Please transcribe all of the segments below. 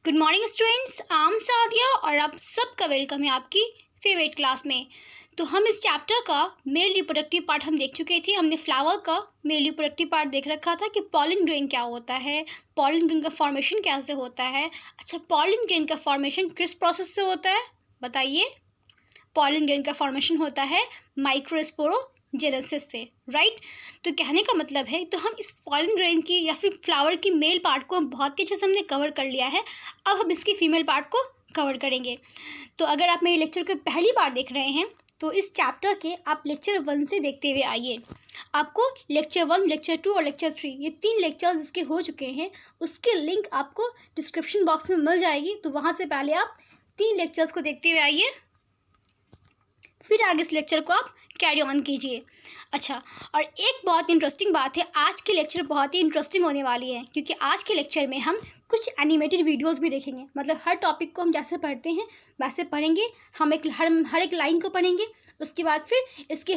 Good morning students, I am Sadia और आप सबका वेलकम है आपकी फेवरेट क्लास में। तो हम इस चैप्टर का मेल रिप्रोडक्टिव पार्ट हम देख चुके थे। हमने फ्लावर का मेल रिप्रोडक्टिव पार्ट देख रखा था कि पॉलिन ग्रेन क्या होता है, पॉलिन ग्रेन का फॉर्मेशन कैसे होता है। अच्छा, पॉलिन ग्रेन का फॉर्मेशन किस प्रोसेस से होता है बताइए। पॉलिन ग्रेन का फॉर्मेशन होता है माइक्रोस्पोरोजेनेसिस से, राइट। तो कहने का मतलब है तो हम इस पॉलिन ग्रेन की या फिर फ्लावर की मेल पार्ट को बहुत ही अच्छे से हमने कवर कर लिया है। अब हम इसकी फीमेल पार्ट को कवर करेंगे। तो अगर आप मेरे लेक्चर को पहली बार देख रहे हैं तो इस चैप्टर के आप लेक्चर 1 से देखते हुए आइए। आपको लेक्चर 1, लेक्चर 2 और लेक्चर 3 ये 3 लेक्चर्स इसके हो चुके हैं। उसके लिंक आपको डिस्क्रिप्शन बॉक्स में मिल जाएगी। तो वहाँ से पहले आप 3 लेक्चर्स को देखते हुए आइए, फिर आगे इस लेक्चर को आप कैरी ऑन कीजिए। अच्छा, और एक बहुत इंटरेस्टिंग बात है, आज की लेक्चर बहुत ही इंटरेस्टिंग होने वाली है क्योंकि आज के लेक्चर में हम कुछ एनिमेटेड वीडियोस भी देखेंगे। मतलब हर टॉपिक को हम जैसे पढ़ते हैं वैसे पढ़ेंगे। हम हर एक लाइन को पढ़ेंगे, उसके बाद फिर इसके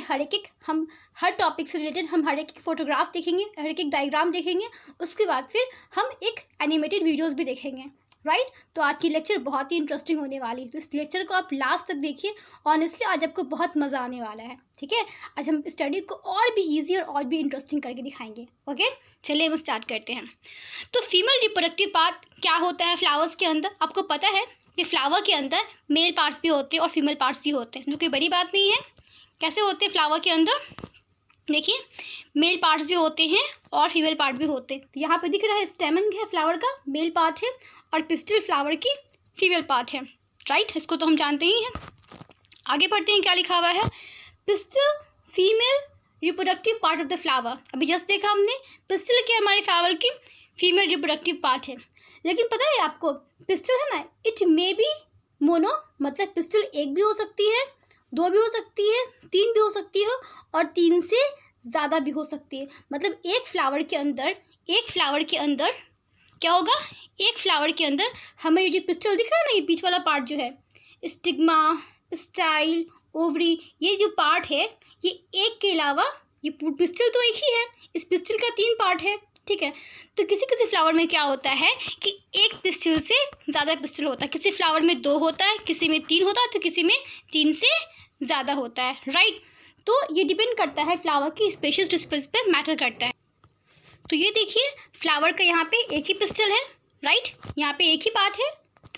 हम हर टॉपिक से रिलेटेड हम हर एक फोटोग्राफ देखेंगे, हर एक डायग्राम देखेंगे। उसके बाद फिर हम एक एनिमेटेड वीडियोज़ भी देखेंगे, राइट। तो आज की लेक्चर बहुत ही इंटरेस्टिंग होने वाली है। तो इस लेक्चर को आप लास्ट तक देखिए। ऑनेस्टली आज आपको बहुत मज़ा आने वाला है, ठीक है। आज हम स्टडी को और भी इजी और भी इंटरेस्टिंग करके दिखाएंगे। ओके, चलिए हम स्टार्ट करते हैं। तो फीमेल रिप्रोडक्टिव पार्ट क्या होता है फ्लावर्स के अंदर, आपको पता है कि फ्लावर के अंदर मेल पार्ट्स भी होते हैं और फीमेल पार्ट्स भी होते हैं, जो कोई बड़ी बात नहीं है। कैसे होते हैं फ्लावर के अंदर, देखिए मेल पार्ट्स भी होते हैं और फीमेल पार्ट भी होते हैं। तो यहाँ पे दिख रहा है स्टेमन है फ्लावर का, मेल पार्ट है, और पिस्टिल फ्लावर की फीमेल पार्ट है, राइट। इसको तो हम जानते ही हैं। आगे पढ़ते हैं क्या लिखा हुआ है। Pistil female reproductive part of the flower. अभी जस्ट देखा हमने पिस्टिल की हमारे फ्लावर की फीमेल रिप्रोडक्टिव पार्ट है। लेकिन पता है आपको पिस्टिल है ना, इट मे बी मोनो, मतलब पिस्टिल एक भी हो सकती है, 2 भी हो सकती है, 3 भी हो सकती है और 3 से ज़्यादा भी हो सकती है। मतलब एक फ्लावर के अंदर क्या होगा, एक फ्लावर के अंदर हमें ये जो पिस्टल दिख रहा है ना, ये बीच वाला पार्ट जो है, स्टिग्मा, स्टाइल, ओवरी, ये जो पार्ट है ये एक के अलावा ये पिस्टल तो एक ही है, इस पिस्टल का 3 पार्ट है, ठीक है। तो किसी किसी फ्लावर में क्या होता है कि एक पिस्टल से ज़्यादा पिस्टल होता है। किसी फ्लावर में 2 होता है, किसी में 3 होता है, तो किसी में 3 से ज़्यादा होता है, राइट। तो ये डिपेंड करता है फ्लावर की स्पेशीज टू स्पेशीज पे मैटर करता है। तो ये देखिए फ्लावर का यहाँ पे एक ही पिस्टल है, राइट, यहाँ पे एक ही पार्ट है।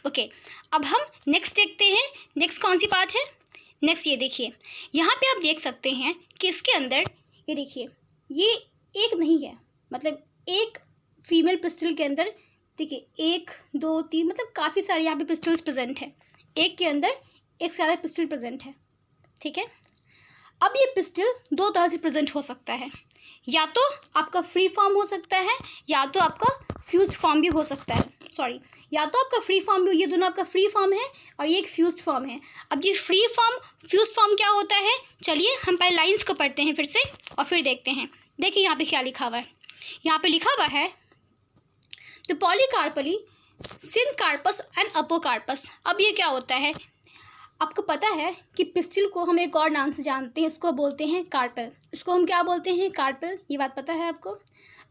ओके, अब हम नेक्स्ट देखते हैं। नेक्स्ट कौन सी पार्ट है, नेक्स्ट ये देखिए यहाँ पे आप देख सकते हैं कि इसके अंदर ये देखिए ये एक नहीं है, मतलब एक फीमेल पिस्टल के अंदर देखिए 1, 2, 3 मतलब काफ़ी सारे यहाँ पे पिस्टल्स प्रेजेंट है। एक के अंदर एक से ज़्यादा पिस्टल प्रेजेंट है, ठीक है। अब ये पिस्टल 2 तरह से प्रेजेंट हो सकता है, या तो आपका फ्री फॉर्म हो सकता है या तो आपका फ्यूज्ड फॉर्म भी हो सकता है। सॉरी, या तो आपका फ्री फॉर्म भी, ये दोनों आपका फ्री फॉर्म है और ये एक फ्यूज्ड फॉर्म है। अब ये फ्री फॉर्म फ्यूज्ड फॉर्म क्या होता है, चलिए हम पहले लाइंस को पढ़ते हैं फिर से और फिर देखते हैं। देखिए यहाँ पे क्या लिखा हुआ है, यहाँ पे लिखा हुआ है द पॉलीकार्पली सिनकार्पस एंड अपोकार्पस। अब ये क्या होता है, आपको पता है कि पिस्टिल को हम एक और नाम से जानते हैं, इसको बोलते हैं कार्पेल। इसको हम क्या बोलते हैं, कार्पेल, ये बात पता है आपको।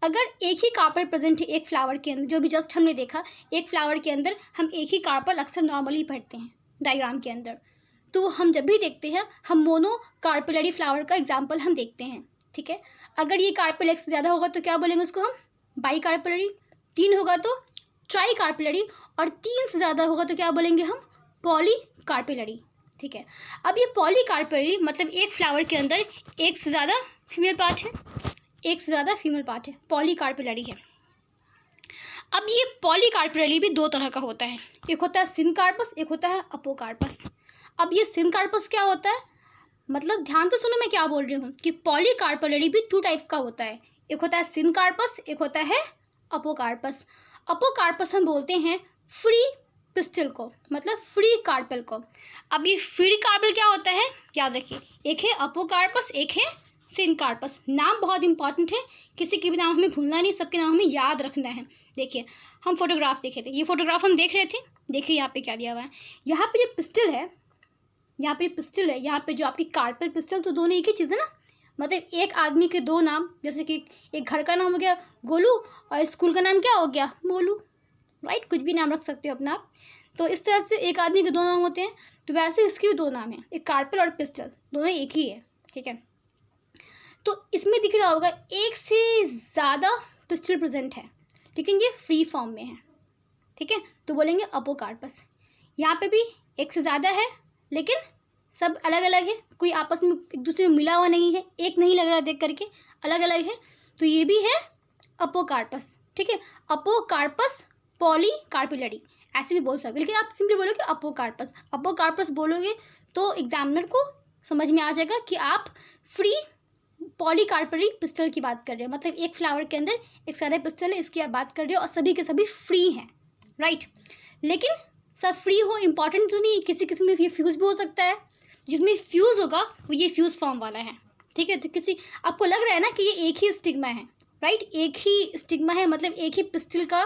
अगर एक ही कार्पेल प्रेजेंट है एक फ्लावर के अंदर, जो भी जस्ट हमने देखा एक फ्लावर के अंदर हम एक ही कार्पेल अक्सर नॉर्मली पढ़ते हैं डायग्राम के अंदर। तो हम जब भी देखते हैं हम मोनो कार्पेलरी फ्लावर का एग्जाम्पल हम देखते हैं, ठीक है। अगर ये कार्पेल एक से ज़्यादा होगा तो क्या बोलेंगे उसको हम, बाई कार्पेलरी। 3 होगा तो ट्राई कार्पेलरी, और 3 से ज़्यादा होगा तो क्या बोलेंगे हम, पॉली कार्पेलरी, ठीक है। अब ये पॉली कार्पेलरी मतलब एक फ्लावर के अंदर एक से ज़्यादा फीमेल पार्ट है, एक से ज़्यादा फीमेल पार्ट है, पॉली कार्पेलरी है। अब ये पॉली कार्पेलरी भी 2 तरह का होता है, एक होता है सिनकार्पस, एक होता है अपोकार्पस। अब ये सिनकार्पस क्या होता है, मतलब ध्यान से सुनो मैं क्या बोल रही हूँ कि पॉली कार्पेलरी भी 2 टाइप्स का होता है, एक होता है सिनकार्पस, एक होता है अपोकार्पस। अपोकार्पस हम बोलते हैं फ्री पिस्टल को, मतलब फ्री कार्पेल को। अब ये फ्री कार्पेल क्या होता है, याद रखिए, एक है अपोकार्पस, एक है सिनकार्पस। नाम बहुत इंपॉर्टेंट है, किसी के भी नाम हमें भूलना नहीं, सबके नाम हमें याद रखना है। देखिए हम फोटोग्राफ देखे थे, ये फोटोग्राफ हम देख रहे थे, देखिए यहाँ पे क्या दिया हुआ है। यहाँ पे जो पिस्टल है, यहाँ पे पिस्टल है, यहाँ पे जो आपकी कार्पेल पिस्टल, तो दोनों एक ही चीज़ है ना। मतलब एक आदमी के 2 नाम, जैसे कि एक घर का नाम हो गया गोलू और स्कूल का नाम क्या हो गया, मोलू, राइट, कुछ भी नाम रख सकते हो अपना आप। तो इस तरह से एक आदमी के दो नाम होते हैं, तो वैसे इसके भी दो नाम हैं, एक कार्पल और पिस्टल, दोनों एक ही है, ठीक है। तो इसमें दिख रहा होगा एक से ज़्यादा पिस्टल प्रेजेंट है, लेकिन ये फ्री फॉर्म में है, ठीक है, तो बोलेंगे अपोकार्पस। यहाँ पे भी एक से ज़्यादा है, लेकिन सब अलग अलग है, कोई आपस में एक दूसरे में मिला हुआ नहीं है, एक नहीं लग रहा देख करके, अलग अलग है, तो ये भी है अपोकार्पस, ठीक है। अपोकार्पस पॉलीकार्पिलरी ऐसे भी बोल सकते हैं, लेकिन आप सिंपली बोलोगे अपोकार्पस। अपोकार्पस बोलोगे तो एग्जामिनर को समझ में आ जाएगा कि आप फ्री पॉलीकार्पिलरी पिस्टल की बात कर रहे हो, मतलब एक फ्लावर के अंदर एक सारे पिस्टल है, इसकी आप बात कर रहे हो, और सभी के सभी फ्री हैं, राइट। लेकिन सब फ्री हो इम्पॉर्टेंट तो नहीं, किसी किसी में ये फ्यूज़ भी हो सकता है, जिसमें फ्यूज़ होगा वो ये फ्यूज़ फॉर्म वाला है, ठीक है। तो किसी आपको लग रहा है ना कि ये एक ही स्टिग्मा है, राइट, एक ही स्टिग्मा है, मतलब एक ही पिस्टल का,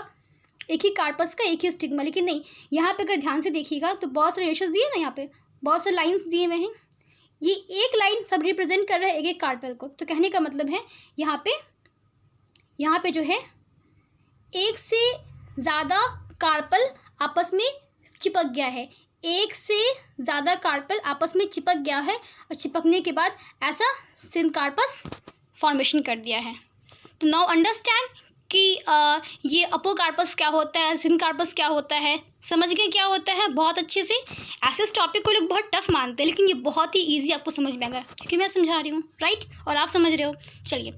एक ही कार्पस का एक ही स्टिग्मा, लेकिन नहीं, यहाँ पे अगर ध्यान से देखिएगा तो बहुत सारे रेशेस दिए ना, यहाँ पे बहुत सारे लाइंस दिए हुए हैं, ये एक लाइन सब रिप्रेजेंट कर रहा है एक एक कार्पल को। तो कहने का मतलब है यहाँ पे जो है एक से ज़्यादा कार्पल आपस में चिपक गया है, एक से ज़्यादा कार्पल आपस में चिपक गया है, और चिपकने के बाद ऐसा सिनकार्पस फॉर्मेशन कर दिया है। तो नाउ अंडरस्टैंड कि ये अपोकार्पस क्या होता है, सिनकार्पस क्या होता है, समझ गए क्या होता है बहुत अच्छे से। ऐसे इस टॉपिक को लोग बहुत टफ मानते हैं, लेकिन ये बहुत ही इजी आपको समझ में आएगा, क्योंकि मैं समझा रही हूँ, राइट, और आप समझ रहे हो। चलिए,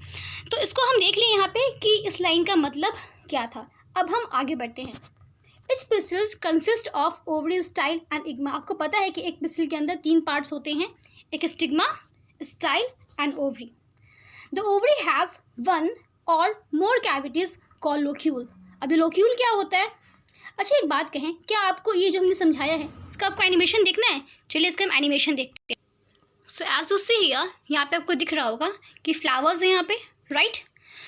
तो इसको हम देख लें यहाँ पे कि इस लाइन का मतलब क्या था। अब हम आगे बढ़ते हैं। इस pistols consist of ovary, style and stigma. आपको पता है कि एक पिस्टल के अंदर 3 पार्ट्स होते हैं, एक stigma, style and ovary. The ovary has 1 और मोर कैविटीज कॉल्ड लोक्यूल। अभी लोक्यूल क्या होता है? अच्छा, एक बात कहें, क्या आपको ये जो हमने समझाया है इसका आपको एनिमेशन देखना है? चलिए इसका हम एनिमेशन देखते हैं। So as you see here, यहाँ पे आपको दिख रहा होगा कि फ्लावर्स हैं यहाँ पे, राइट।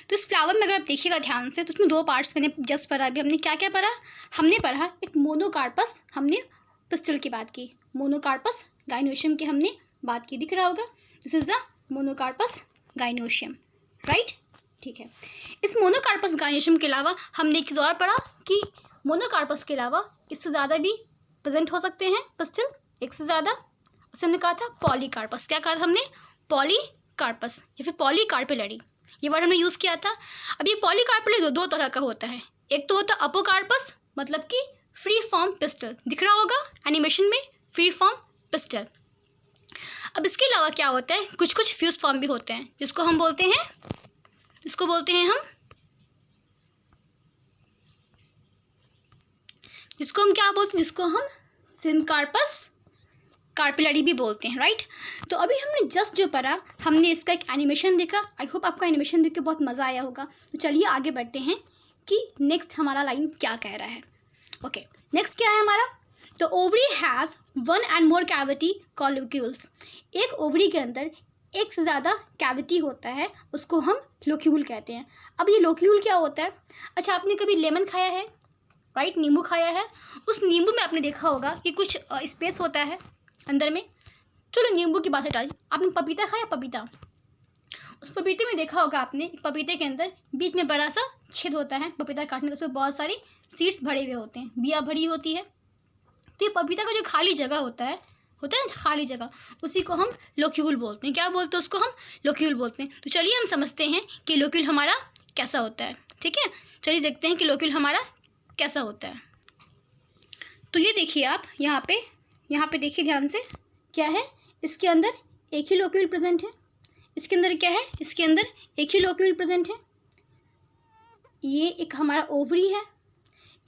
तो इस फ्लावर में अगर आप देखिएगा ध्यान से, तो उसमें 2 पार्ट्स मैंने जस्ट पढ़ा। अभी हमने क्या क्या पढ़ा? हमने पढ़ा एक मोनोकार्पस, हमने पिस्टल की बात की, मोनोकार्पस गाइनोशियम की हमने बात की, दिख रहा होगा, this is the monocarpous gynoecium, right, ठीक है। इस मोनोकार्पस गाइनोशियम के अलावा हमने एक चीज़ और पढ़ा कि मोनोकार्पस के अलावा इससे ज़्यादा भी प्रेजेंट हो सकते हैं पिस्टल, एक से ज़्यादा। उसे हमने कहा था पॉलीकार्पस। क्या कहा था हमने? पॉलीकार्पस या फिर पॉलीकार्पिलरी, ये वर्ड हमने यूज़ किया था। अब ये पॉलीकार्पिलरी 2 तरह का होता है। एक तो होता है अपोकार्पस, मतलब कि फ्री फॉर्म पिस्टल, दिख रहा होगा एनिमेशन में, फ्री फॉर्म पिस्टल। अब इसके अलावा क्या होता है, कुछ कुछ फ्यूज फॉर्म भी होते हैं, जिसको हम बोलते हैं जिसको हम सिनकार्पस कार्पिलरी भी बोलते हैं, राइट। तो अभी हमने जस्ट जो पढ़ा, हमने इसका एक एनिमेशन देखा। आई होप आपको एनिमेशन देख के बहुत मज़ा आया होगा। तो चलिए आगे बढ़ते हैं कि नेक्स्ट हमारा लाइन क्या कह रहा है। ओके, नेक्स्ट क्या है हमारा? तो ovary has 1 and more cavity called locules. एक ओवरी के अंदर एक से ज़्यादा कैविटी होता है, उसको हम लोक्यूल कहते हैं। अब ये लोक्यूल क्या होता है? अच्छा, आपने कभी लेमन खाया है, राइट, नींबू खाया है। उस नींबू में आपने देखा होगा कि कुछ स्पेस होता है अंदर में। चलो नींबू की बात हटा दी, आपने पपीता खाया? पपीता, उस पपीते में देखा होगा आपने, पपीते के अंदर बीच में बड़ा सा छेद होता है, पपीता काटने का, उसमें बहुत सारे सीड्स भरे हुए होते हैं, बिया भरी होती है। तो ये पपीता का जो खाली जगह होता है खाली जगह, उसी को हम लोक्यूल बोलते हैं। क्या बोलते हैं उसको? हम लोक्यूल बोलते हैं। तो चलिए हम समझते हैं कि लोक्यूल हमारा कैसा होता है, ठीक है। चलिए देखते हैं कि लोक्यूल हमारा कैसा होता है। तो ये देखिए आप यहाँ पे देखिए ध्यान से, क्या है इसके अंदर? एक ही लोक्यूल प्रेजेंट है। इसके अंदर क्या है? इसके अंदर एक ही लोक्यूल प्रेजेंट है। ये एक हमारा ओवरी है।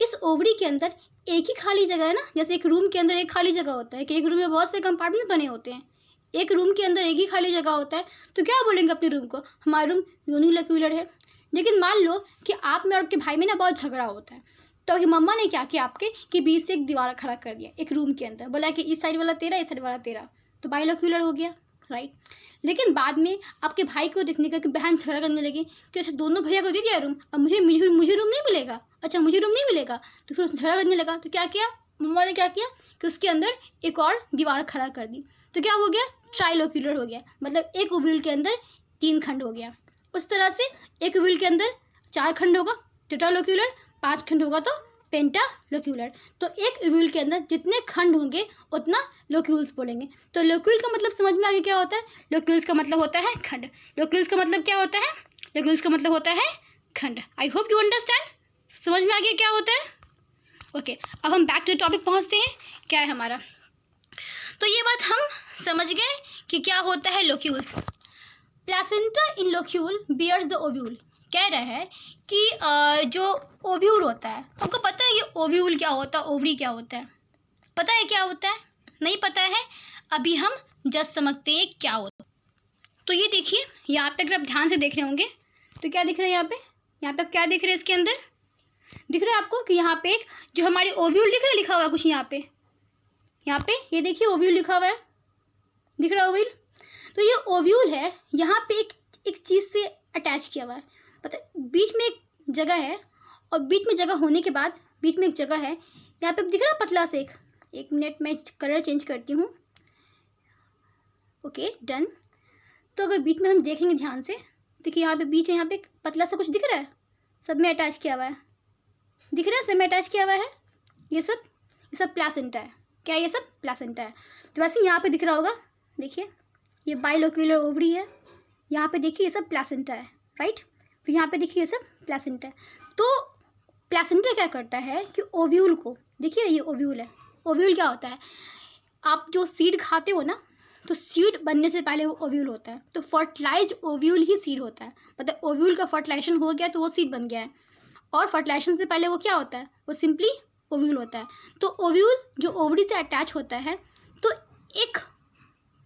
इस ओवरी के अंदर एक ही खाली जगह है ना, जैसे एक रूम के अंदर एक खाली जगह होता है कि एक रूम में बहुत से कंपार्टमेंट बने होते हैं, एक रूम के अंदर एक ही खाली जगह होता है। तो क्या बोलेंगे अपने रूम को? हमारा रूम यूनिलोक्यूलर है। लेकिन मान लो कि आप में और आपके भाई में ना बहुत झगड़ा होता है, तो आपकी मम्मा ने क्या किया, आपके कि बीच से एक दीवार खड़ा कर दिया एक रूम के अंदर, बोला कि इस साइड वाला तेरा, इस साइड वाला तेरा, तो बाइलोक्यूलर हो गया, राइट। लेकिन बाद में आपके भाई को देखने का कि बहन झगड़ा करने लगी कि अच्छा दोनों भैया को दे दिया रूम, अब मुझे रूम नहीं मिलेगा, अच्छा मुझे रूम नहीं मिलेगा, तो फिर झगड़ा करने लगा। तो क्या किया मम्मा ने? क्या किया कि उसके अंदर एक और दीवार खड़ा कर दी। तो क्या हो गया? ट्राइलोक्यूलर हो गया, मतलब एक ओव्यूल के अंदर 3 खंड हो गया। उस तरह से एक ओव्यूल के अंदर 4 खंड होगा टेट्रालोक्यूलर, 5 खंड होगा तो पेंटालोक्यूलर। तो एक ओव्यूल के अंदर जितने खंड होंगे उतना लोक्यूल्स बोलेंगे। तो लोक्यूल का मतलब समझ में आ गया क्या होता है? लोक्यूल्स का मतलब होता है खंड। लोक्यूल्स का मतलब क्या होता है? लोक्यूल्स का मतलब होता है खंड। I hope you understand. समझ में आ गया क्या होता है? ओके, अब हम बैक टू टॉपिक पहुंचते हैं। क्या है हमारा? तो ये बात हम समझ गए कि क्या होता है locules. Placenta in locule bears the ovule. कह रहा है कि जो ओव्यूल होता है, आपको पता है ये ओव्यूल क्या होता है, ओवरी क्या होता है? पता है क्या होता है? नहीं पता है? अभी हम जस्ट समझते हैं क्या होता है। तो ये देखिए, यहाँ पे अगर आप ध्यान से देख रहे होंगे तो क्या दिख रहा है यहाँ पे? यहाँ पे आप क्या देख रहे हैं? इसके अंदर दिख रहा है आपको कि यहाँ पे एक जो हमारे ओव्यूल दिख रहा है, लिखा हुआ है कुछ यहाँ पे ये देखिए ओव्यूल लिखा हुआ है, दिख रहा है ओव्यूल? तो ये ओव्यूल है, यहाँ पे एक चीज़ से अटैच किया हुआ है। पता है, बीच में एक जगह है और बीच में जगह होने के बाद बीच में एक जगह है, यहाँ पे दिख रहा है पतला से एक मिनट में कलर चेंज करती हूँ। Okay done. तो अगर बीच में हम देखेंगे ध्यान से, देखिए यहाँ पे बीच है, यहाँ पे एक पतला सा कुछ दिख रहा है, सब में अटैच किया हुआ है, दिख रहा है सब में अटैच किया हुआ है। ये सब प्लेसेंटा है। क्या ये सब? प्लेसेंटा है। तो वैसे यहाँ पे दिख रहा होगा, देखिए ये बाइलोक्यूलर ओवरी है, यहाँ पे देखिए ये सब प्लेसेंटा है, राइट? फिर यहाँ पे देखिए ये सब प्लेसेंटा है। तो प्लेसेंटा क्या करता है कि ओव्यूल को, देखिए ये ओव्यूल है। ओव्यूल क्या होता है? आप जो सीड खाते हो ना, तो सीड बनने से पहले वो ओव्यूल होता है। तो फर्टिलाइज्ड ओव्यूल ही सीड होता है। मतलब ओव्यूल का फर्टिलाइजेशन हो गया तो वो सीड बन गया है, और फर्टिलाइजेशन से पहले वो क्या होता है? वो सिंपली ओव्यूल होता है। तो ओव्यूल जो ओवरी से अटैच होता है, तो एक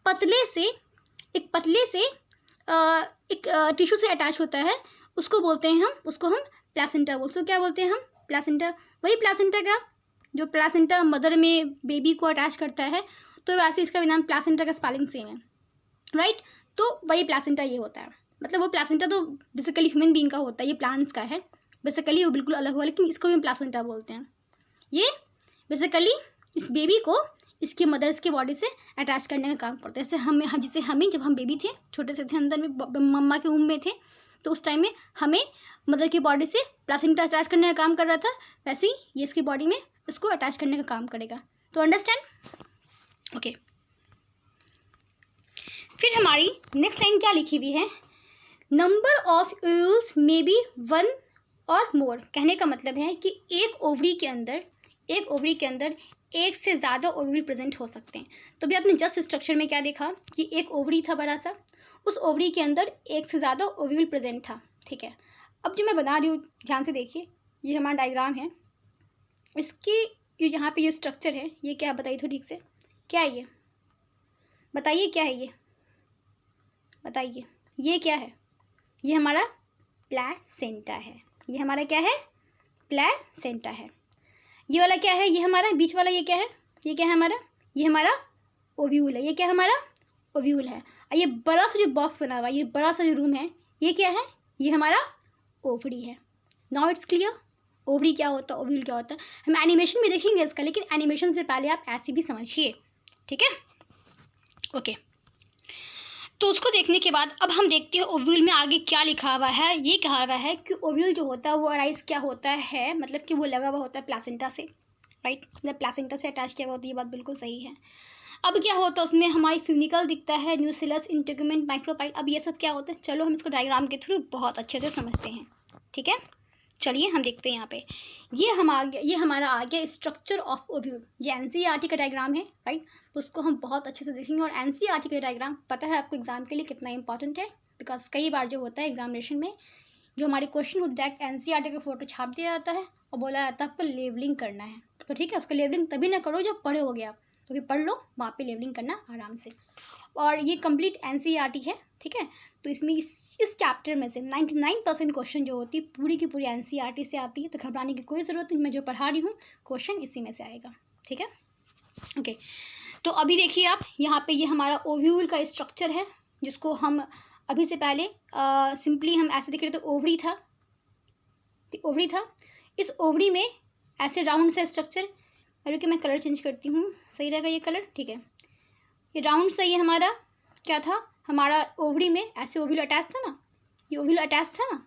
पतले से एक टिश्यू से अटैच होता है, उसको बोलते हैं हम प्लेसेंटा बोलते हैं। क्या बोलते हैं हम? प्लेसेंटा। वही प्लेसेंटा का जो प्लेसेंटा मदर में बेबी को अटैच करता है, तो वैसे इसका भी नाम प्लेसेंटा का स्पेलिंग सेम है, राइट? तो वही प्लेसेंटा ये होता है। मतलब वो प्लेसेंटा तो बेसिकली ह्यूमन बीइंग का होता है, ये प्लांट्स का है बेसिकली, वो बिल्कुल अलग हुआ, लेकिन इसको भी हम प्लेसेंटा बोलते हैं। ये बेसिकली इस बेबी को इसके मदर्स के बॉडी से अटैच करने का काम करता है। जैसे हमें जब हम बेबी थे, छोटे से थे, अंदर में मम्मा के वूम्ब में थे, तो उस टाइम में हमें मदर की बॉडी से प्लेसेंटा अटैच करने का काम कर रहा था, वैसे ही ये इसकी बॉडी में इसको अटैच करने का काम करेगा। तो अंडरस्टैंड? ओके। फिर हमारी नेक्स्ट लाइन क्या लिखी हुई है? Number of ovules may be 1 और मोर। कहने का मतलब है कि एक ओवरी के अंदर एक से ज़्यादा ओव्यूल प्रेजेंट हो सकते हैं। तो भी आपने जस्ट स्ट्रक्चर में क्या देखा कि एक ओवरी था बड़ा सा, उस ओवरी के अंदर एक से ज़्यादा ओव्यूल प्रेजेंट था, ठीक है? अब जो मैं बना रही हूँ ध्यान से देखिए, ये हमारा डायग्राम है, इसकी जो यहाँ पे ये स्ट्रक्चर है, ये क्या है बताइए तो ठीक से, क्या है ये? बताइए क्या है ये? बताइए ये क्या है? ये हमारा प्लेसेंटा है। ये हमारा क्या है? प्लेसेंटा है। ये वाला क्या है? ये हमारा बीच वाला ये क्या है? ये क्या है हमारा? ये हमारा ओव्यूल है। ये क्या है हमारा? ओव्यूल है। और ये बड़ा सा जो बॉक्स बना हुआ है, ये बड़ा सा जो रूम है, ये क्या है? ये हमारा ओवरी है। नाउ इट्स क्लियर ओवरी क्या होता है, ओव्यूल क्या होता है। हम एनिमेशन में देखेंगे इसका, लेकिन एनिमेशन से पहले आप ऐसे भी समझिए, ठीक है? ओके, तो उसको देखने के बाद अब हम देखते हैं ओव्यूल में आगे क्या लिखा हुआ है। ये कहा हुआ है कि ओव्यूल जो होता है वो अराइज क्या होता है, मतलब कि वो लगा हुआ होता है प्लेसेंटा से, राइट? मतलब प्लेसेंटा से अटैच किया हुआ होता है, ये बात बिल्कुल सही है। अब क्या होता है उसमें? हमारी फ्यूनिकल दिखता है, न्यूसिलस, इंटेगुमेंट, माइक्रोपाइल। अब ये सब क्या होता है? चलो हम इसको डायग्राम के थ्रू बहुत अच्छे से समझते हैं, ठीक है? चलिए हम देखते हैं यहाँ पे। ये हमारा आ गया स्ट्रक्चर ऑफ ओव्यूल। ये एनसीईआरटी का डायग्राम है, राइट? तो उसको हम बहुत अच्छे से देखेंगे। और एनसीईआरटी का डायग्राम पता है आपको एग्जाम के लिए कितना इंपॉर्टेंट है, बिकॉज कई बार जो होता है एग्जामिनेशन में जो हमारे क्वेश्चन होते हैं, एनसीईआरटी का फोटो छाप दिया जाता है और बोला जाता है आपको लेवलिंग करना है। तो ठीक है, उसका लेवलिंग तभी ना करो जब पढ़े हो गया, तो फिर पढ़ लो, वहाँ पे लेवलिंग करना आराम से। और ये कंप्लीट एनसीईआरटी है, ठीक है? तो इसमें इस चैप्टर में से 99% क्वेश्चन जो होती है पूरी की पूरी एनसीईआरटी से आती है। तो घबराने की कोई ज़रूरत नहीं, मैं जो पढ़ा रही हूँ क्वेश्चन इसी में से आएगा, ठीक है? ओके, तो अभी देखिए आप यहाँ पे, ये हमारा ओव्यूल का स्ट्रक्चर है, जिसको हम अभी से पहले सिंपली हम ऐसे देख रहे थे, ओवरी था। इस ओवरी में ऐसे राउंड सा स्ट्रक्चर, रुकिए मैं कलर चेंज करती हूँ, सही रहेगा ये कलर, ठीक है? ये राउंड सा ये हमारा क्या था? हमारा ओवरी में ऐसे ओव्यूल अटैच था ना, ये ओव्यूल अटैच था ना।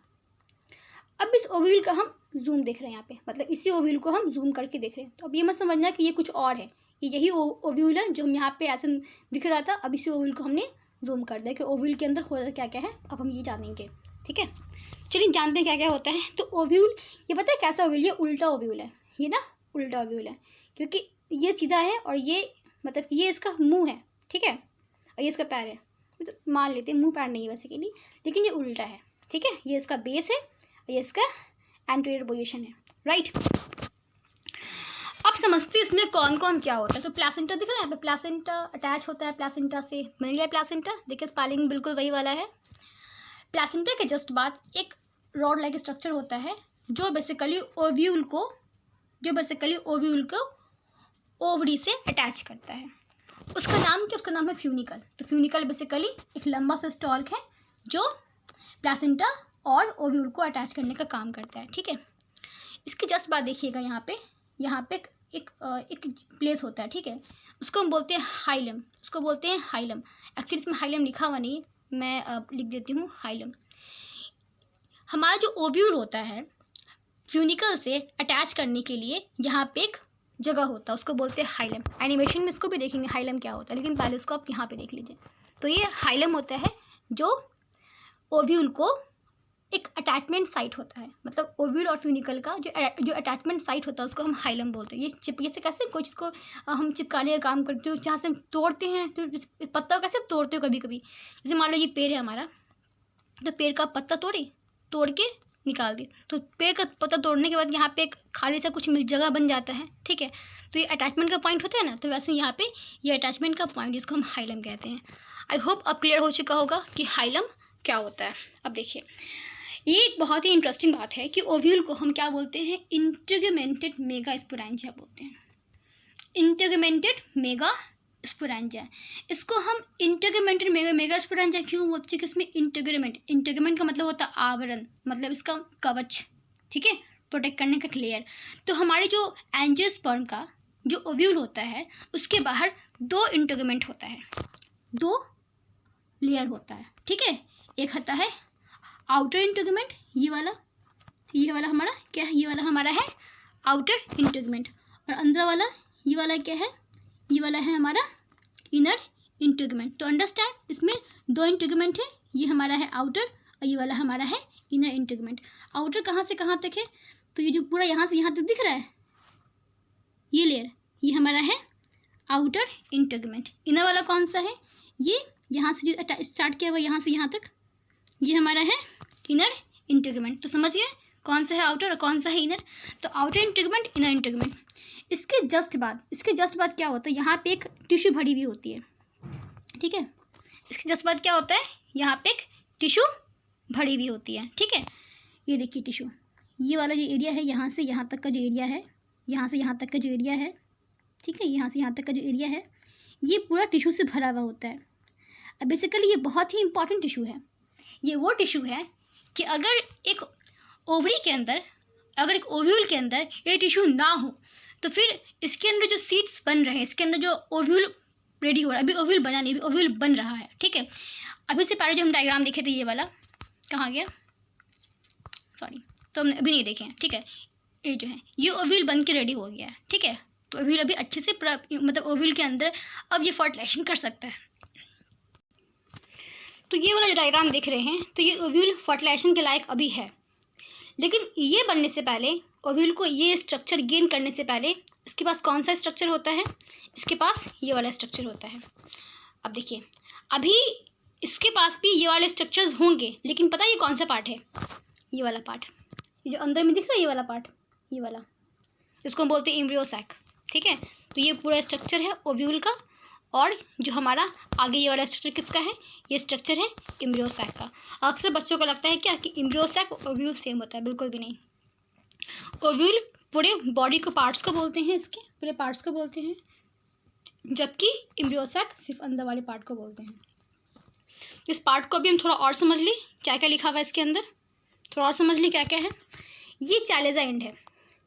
अब इस ओव्यूल का हम जूम देख रहे हैं यहाँ पे, मतलब इसी ओव्यूल को हम जूम करके देख रहे हैं। तो अब ये मत समझना कि ये कुछ और है, ये यही ओव्यूल है जो हम यहाँ पे ऐसे दिख रहा था। अब इसी ओव्यूल को हमने जूम कर दिया कि ओव्यूल के अंदर होता क्या क्या है, अब हम ये जानेंगे। ठीक है, चलिए जानते हैं क्या क्या होता है। तो ओव्यूल, ये पता है कैसा ओव्यूल, ये उल्टा ओव्यूल है, ये ना उल्टा ओव्यूल है, क्योंकि ये सीधा है और ये मतलब कि ये इसका मुँह है, ठीक है, और ये इसका पैर है। तो मान लेते हैं मुँह पैर नहीं है बेसिकली, लेकिन ये उल्टा है। ठीक है, ये इसका बेस है और ये इसका एंटीरियर पोजीशन है, राइट। अब समझते हैं इसमें कौन कौन क्या होता है। तो प्लासेंटा दिख रहा है यहाँ पे, प्लासेंटा अटैच होता है, प्लासेंटा से मिल गया प्लासेंटा, देखिए स्पेलिंग बिल्कुल वही वाला है। प्लासेंटा के जस्ट बाद एक रॉड लाइक स्ट्रक्चर होता है जो बेसिकली ओव्यूल को ओवरी से अटैच करता है। उसका नाम क्या, उसका नाम है फ्यूनिकल। तो फ्यूनिकल बेसिकली एक लंबा सा स्टॉक है जो प्लासेंटा और ओव्यूल को अटैच करने का काम करता है। ठीक है, इसके जस्ट बाद देखिएगा यहाँ पे एक प्लेस होता है, ठीक है, उसको हम बोलते हैं हाइलम, उसको बोलते हैं हाइलम। एक्चुअली इसमें हाइलम लिखा हुआ नहीं, मैं लिख देती हूँ हाइलम। हमारा जो ओव्यूल होता है फ्यूनिकल से अटैच करने के लिए यहाँ पे एक जगह होता है, उसको बोलते हैं हाइलम। एनिमेशन में इसको भी देखेंगे हाइलम क्या होता है, लेकिन पहले इसको आप यहाँ पे देख लीजिए। तो ये हाइलम होता है जो ओव्यूल को एक अटैचमेंट साइट होता है, मतलब ओव्यूल और फ्यूनिकल का जो अटैचमेंट साइट होता है उसको हम हाइलम बोलते हैं। ये चिपके से कैसे कुछ को हम चिपकाने का काम करते हो, जहाँ से हम तोड़ते हैं, तो पत्ता को कैसे तोड़ते हो कभी कभी, जैसे मान लो ये पेड़ है हमारा, तो पेड़ का पत्ता तोड़ के निकाल दी, तो पेड़ का पत्ता तोड़ने के बाद यहाँ पे एक खाली सा कुछ जगह बन जाता है। ठीक है, तो ये अटैचमेंट का पॉइंट होता है ना, तो वैसे यहाँ पे ये अटैचमेंट का पॉइंट, जिसको हम हाइलम कहते हैं। आई होप अब क्लियर हो चुका होगा कि हाइलम क्या होता है। अब देखिए, ये एक बहुत ही इंटरेस्टिंग बात है कि ओव्यूल को हम क्या बोलते हैं, इंटेगुमेंटेड मेगा स्पोरेंजिया बोलते हैं। इंटेगुमेंटेड मेगा स्पोरेंजिया, इसको हम इंटेगुमेंटेड मेगा स्पोरेंजिया क्यों बोलते हैं, कि इसमें इंटेगुमेंट का मतलब होता है आवरण, मतलब इसका कवच, ठीक है, प्रोटेक्ट करने का लेयर। तो हमारे जो एंजियोस्पर्म का जो ओव्यूल होता है उसके बाहर दो इंटेगुमेंट होता है, दो लेयर होता है। ठीक है, एक होता है आउटर इंटेगुमेंट, ये वाला हमारा क्या है, ये वाला हमारा है आउटर इंटेगुमेंट, और अंदर वाला ये वाला क्या है, ये वाला है हमारा इनर इंटेगुमेंट। तो अंडरस्टैंड, इसमें दो इंटेगुमेंट है, ये हमारा है आउटर और ये वाला हमारा है इनर इंटेगुमेंट। आउटर कहाँ से कहाँ तक है, तो ये जो पूरा यहाँ से यहाँ तक दिख रहा है ये लेयर, ये हमारा है आउटर इंटेगुमेंट। इनर वाला कौन सा है, ये यहाँ से जो स्टार्ट किया हुआ यहाँ से यहाँ तक, ये हमारा है इनर इंटेगुमेंट। तो समझिए कौन सा है आउटर और कौन सा है इनर। तो आउटर इंटेगुमेंट, इनर इंटेगुमेंट। इसके जस्ट बाद क्या होता है, यहाँ पे एक टिश्यू भरी हुई होती है। ठीक है, इसके जस्ट बाद क्या होता है, यहाँ पे एक टिश्यू भरी हुई होती है। ठीक है, ये देखिए टिश्यू, ये वाला जो एरिया है, यहाँ से यहाँ तक का जो एरिया है, यहाँ से यहाँ तक का जो एरिया है, ठीक है, यहाँ से यहाँ तक का जो एरिया है, ये पूरा टिश्यू से भरा हुआ होता है। अब बेसिकली ये बहुत ही इंपॉर्टेंट टिश्यू है। ये वो टिश्यू है कि अगर एक ओवरी के अंदर, अगर एक ओव्यूल के अंदर ये टिश्यू ना हो, तो फिर इसके अंदर जो सीड्स बन रहे हैं, इसके अंदर जो ओव्यूल रेडी हो रहा है, अभी ओव्यूल बना नहीं, अभी ओव्यूल बन रहा है। ठीक है, अभी से पहले जो हम डायग्राम देखे थे, ये वाला कहाँ गया, सॉरी, तो हमने अभी नहीं देखे हैं। ठीक है, ये जो है ये ओव्यूल बन के रेडी हो गया है। ठीक है, तो ओव्यूल अभी अच्छे से मतलब ओव्यूल के अंदर अब ये फर्टिलाइजेशन कर सकता है। तो ये वाला जो डायग्राम देख रहे हैं, तो ये ओव्यूल फर्टिलाइजेशन के लायक अभी है, लेकिन ये बनने से पहले, ओव्यूल को ये स्ट्रक्चर गेन करने से पहले इसके पास कौन सा स्ट्रक्चर होता है, इसके पास ये वाला स्ट्रक्चर होता है। अब देखिए, अभी इसके पास भी ये वाले स्ट्रक्चर्स होंगे, लेकिन पता है ये कौन सा पार्ट है, ये वाला पार्ट, ये जो अंदर में दिख रहा है ये वाला पार्ट, ये वाला, इसको हम बोलते हैं एम्ब्रियो सैक। ठीक है, तो ये पूरा स्ट्रक्चर है ओव्यूल का, और जो हमारा आगे ये वाला स्ट्रक्चर किसका है, ये स्ट्रक्चर है एम्ब्रियो सैक का। अक्सर बच्चों को लगता है क्या कि एम्ब्रियो सैक और ओव्यूल सेम होता है, बिल्कुल भी नहीं। ओव्यूल पूरे बॉडी को पार्ट्स को बोलते हैं, इसके पूरे पार्ट्स को बोलते हैं, जबकि एम्ब्रियो सैक सिर्फ अंदर वाले पार्ट को बोलते हैं। इस पार्ट को भी हम थोड़ा और समझ लें, क्या क्या लिखा हुआ है इसके अंदर, थोड़ा और समझ लें क्या क्या है। ये चाइलेजा एंड है।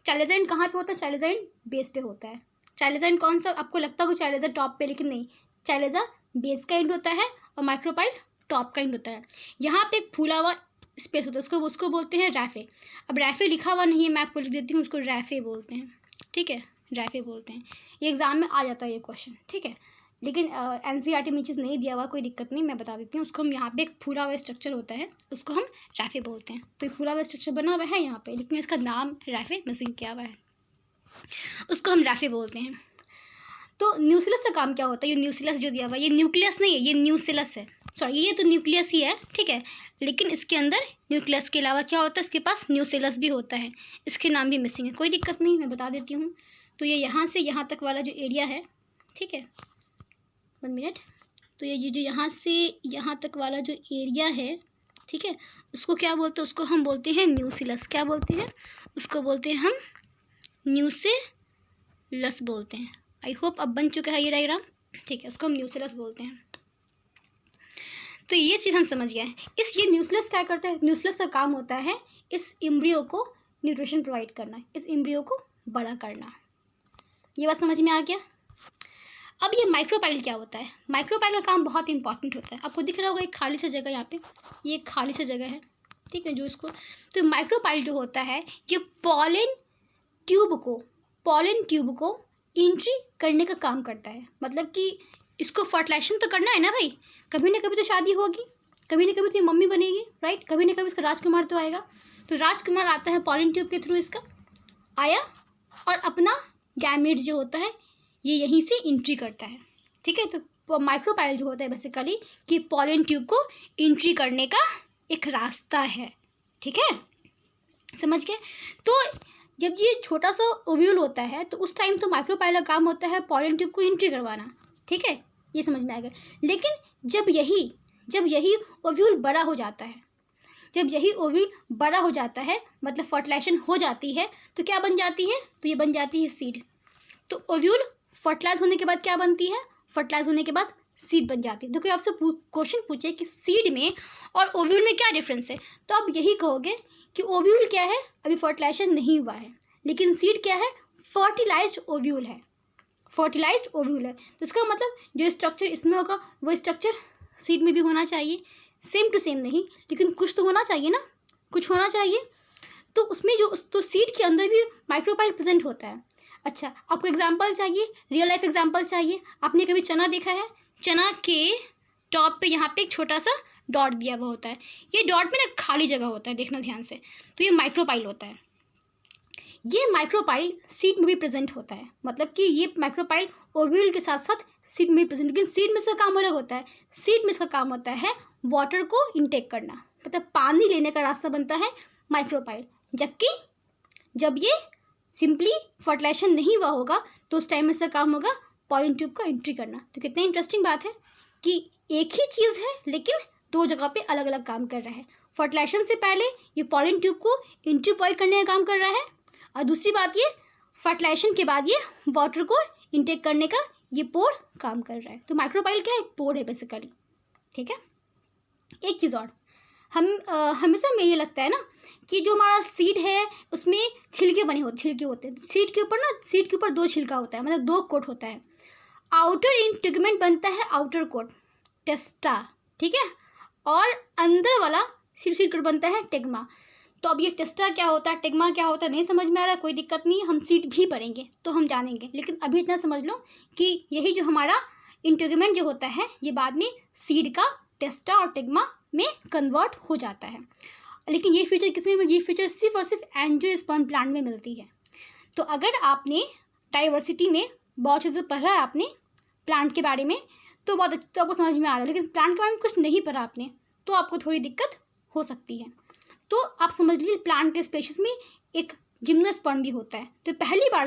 चाइलेजा एंड कहाँ पे होता है, चाइलेजा एंड बेस पे होता है। चाइलेजा एंड कौन सा, आपको लगता है कि चाइलेजा टॉप पे, लेकिन नहीं, चाइलेजा बेस का एंड होता है और माइक्रोपाइल टॉप का एंड होता है। यहाँ पे एक फूला हुआ स्पेस होता है, उसको बोलते हैं रैफे। अब रैफे लिखा हुआ नहीं है, मैं आपको लिख देती हूँ, उसको रैफे बोलते हैं, ठीक है, रैफे बोलते हैं। ये एग्ज़ाम में आ जाता है ये क्वेश्चन, ठीक है, लेकिन एनसीईआरटी में चीज़ नहीं दिया हुआ, कोई दिक्कत नहीं, मैं बता देती हूँ। उसको हम यहाँ पे एक फूला हुआ स्ट्रक्चर होता है, उसको हम रैफे बोलते हैं। तो ये फूला हुआ स्ट्रक्चर बना हुआ है यहाँ पे, लेकिन इसका नाम रैफे मिसिंग किया हुआ है, उसको हम रैफे बोलते हैं। तो न्यूक्लियस का काम क्या होता है? ये न्यूक्लियस जो दिया हुआ है, ये न्यूक्लियस नहीं है, ये न्यूक्लियस है, सॉरी ये तो न्यूक्लियस ही है, ठीक है, लेकिन इसके अंदर न्यूक्लियस के अलावा क्या होता है, इसके पास न्यूक्लियस भी होता है, इसके नाम भी मिसिंग है, कोई दिक्कत नहीं, मैं बता देती हूँ। तो ये यहाँ से यहाँ तक वाला जो एरिया है, ठीक है, 1 मिनट, तो ये जो यहाँ से यहाँ तक वाला जो एरिया है, ठीक है, उसको क्या बोलते हैं? उसको हम बोलते हैं न्यूक्लियस। क्या बोलते हैं? उसको बोलते हैं हम न्यूक्लियस बोलते हैं। आई होप अब बन चुका है ये डायग्राम, ठीक है, उसको हम न्यूक्लियस बोलते हैं। तो ये चीज़ हम समझ गए हैं। ये न्यूक्लियस क्या करता है? न्यूक्लियस का काम होता है इस एम्ब्रियो को न्यूट्रिशन प्रोवाइड करना, इस एम्ब्रियो को बड़ा करना। ये बात समझ में आ गया? अब ये माइक्रोपाइल क्या होता है? माइक्रोपाइल का काम बहुत इंपॉर्टेंट होता है। आपको दिख रहा होगा एक खाली सा जगह, यहाँ पे ये एक खाली सा जगह है, ठीक है, जो इसको, तो माइक्रोपाइल जो होता है ये पॉलन ट्यूब को एंट्री करने का काम करता है। मतलब कि इसको फर्टिलाइजेशन तो करना है ना भाई, कभी ना कभी तो शादी होगी, कभी ना कभी तो मम्मी बनेगी, राइट, कभी ना कभी इसका राजकुमार तो आएगा। तो राजकुमार आता है पॉलन ट्यूब के थ्रू, इसका आया और अपना गैमेट जो होता है ये यहीं से एंट्री करता है, ठीक है। तो माइक्रोपाइल जो होता है बेसिकली कि पॉलन ट्यूब को एंट्री करने का एक रास्ता है, ठीक है, समझ गए। तो जब ये छोटा सा ओव्यूल होता है तो उस टाइम तो माइक्रोपाइल का काम होता है पॉलन ट्यूब को एंट्री करवाना, ठीक है, ये समझ में आएगा। लेकिन जब यही ओव्यूल बड़ा हो जाता है, मतलब फर्टिलाइजेशन हो जाती है, तो क्या बन जाती है? तो ये बन जाती है सीड। तो ओव्यूल फर्टिलाइज होने के बाद क्या बनती है? फर्टिलाइज होने के बाद सीड बन जाती है। तो कोई आपसे क्वेश्चन पूछे कि सीड में और ओव्यूल में क्या डिफरेंस है, तो आप यही कहोगे कि ओव्यूल क्या है, अभी फर्टिलाइजेशन नहीं हुआ है, लेकिन सीड क्या है, फर्टिलाइज्ड ओव्यूल है। तो इसका मतलब जो स्ट्रक्चर इसमें होगा वो स्ट्रक्चर सीड में भी होना चाहिए, सेम टू सेम नहीं, लेकिन कुछ तो होना चाहिए ना, कुछ होना चाहिए। तो उसमें तो सीड के अंदर भी माइक्रोपाइल प्रेजेंट होता है। अच्छा, आपको एग्जाम्पल चाहिए, रियल लाइफ एग्जाम्पल चाहिए। आपने कभी चना देखा है? चना के टॉप पे यहाँ पे एक छोटा सा डॉट दिया हुआ होता है, ये डॉट में ना खाली जगह होता है, देखना ध्यान से, तो ये माइक्रोपाइल होता है। ये माइक्रोपाइल सीड में भी प्रेजेंट होता है, मतलब कि ये माइक्रोपाइल ओव्यूल के साथ साथ सीड में भी प्रेजेंट, लेकिन सीड में इसका काम अलग होता है। सीड में इसका काम होता है वाटर को इनटेक करना, मतलब पानी लेने का रास्ता बनता है माइक्रोपाइल, जबकि जब ये सिंपली फर्टिलाइजेशन नहीं हुआ होगा तो उस टाइम में इसका काम होगा पॉलन ट्यूब को एंट्री करना। तो कितनी इंटरेस्टिंग बात है कि एक ही चीज़ है लेकिन दो जगह पे अलग अलग काम कर रहा है। फर्टिलाइजेशन से पहले ये पॉलन ट्यूब को एंट्री प्रोवाइड करने का काम कर रहा है, और दूसरी बात ये फर्टिलाइजेशन के बाद ये वाटर को इनटेक करने का ये पोर काम कर रहा है। तो माइक्रोपाइल क्या है? एक पोर है बेसिकली, ठीक है। एक चीज़ और, हमेशा में ये लगता है ना कि जो हमारा सीड है उसमें छिलके होते हैं। सीड के ऊपर 2 छिलका होता है, मतलब 2 कोट होता है। आउटर इंटीग्यूमेंट बनता है आउटर कोट, टेस्टा, ठीक है, और अंदर वाला सीड कोट बनता है टेग्मा। तो अब ये टेस्टा क्या होता है, टेग्मा क्या होता है, नहीं समझ में आ रहा है, कोई दिक्कत नहीं है, हम सीड भी पढ़ेंगे तो हम जानेंगे, लेकिन अभी इतना समझ लो कि यही जो हमारा इंटीग्यूमेंट जो होता है ये बाद में सीड का टेस्टा और टेग्मा में कन्वर्ट हो जाता है। लेकिन ये फीचर किसमें? ये फीचर सिर्फ और सिर्फ एंजियोस्पर्म प्लांट में मिलती है। तो अगर आपने डाइवर्सिटी में बहुत चीज़ें पढ़ा है आपने प्लांट के बारे में तो बहुत तो आपको समझ में आ रहा है, लेकिन प्लांट के बारे में कुछ नहीं पढ़ा आपने तो आपको थोड़ी दिक्कत हो सकती है। तो आप समझ लीजिए प्लांट के स्पेशीज में एक जिम्नोस्पर्म भी होता है। तो पहली बार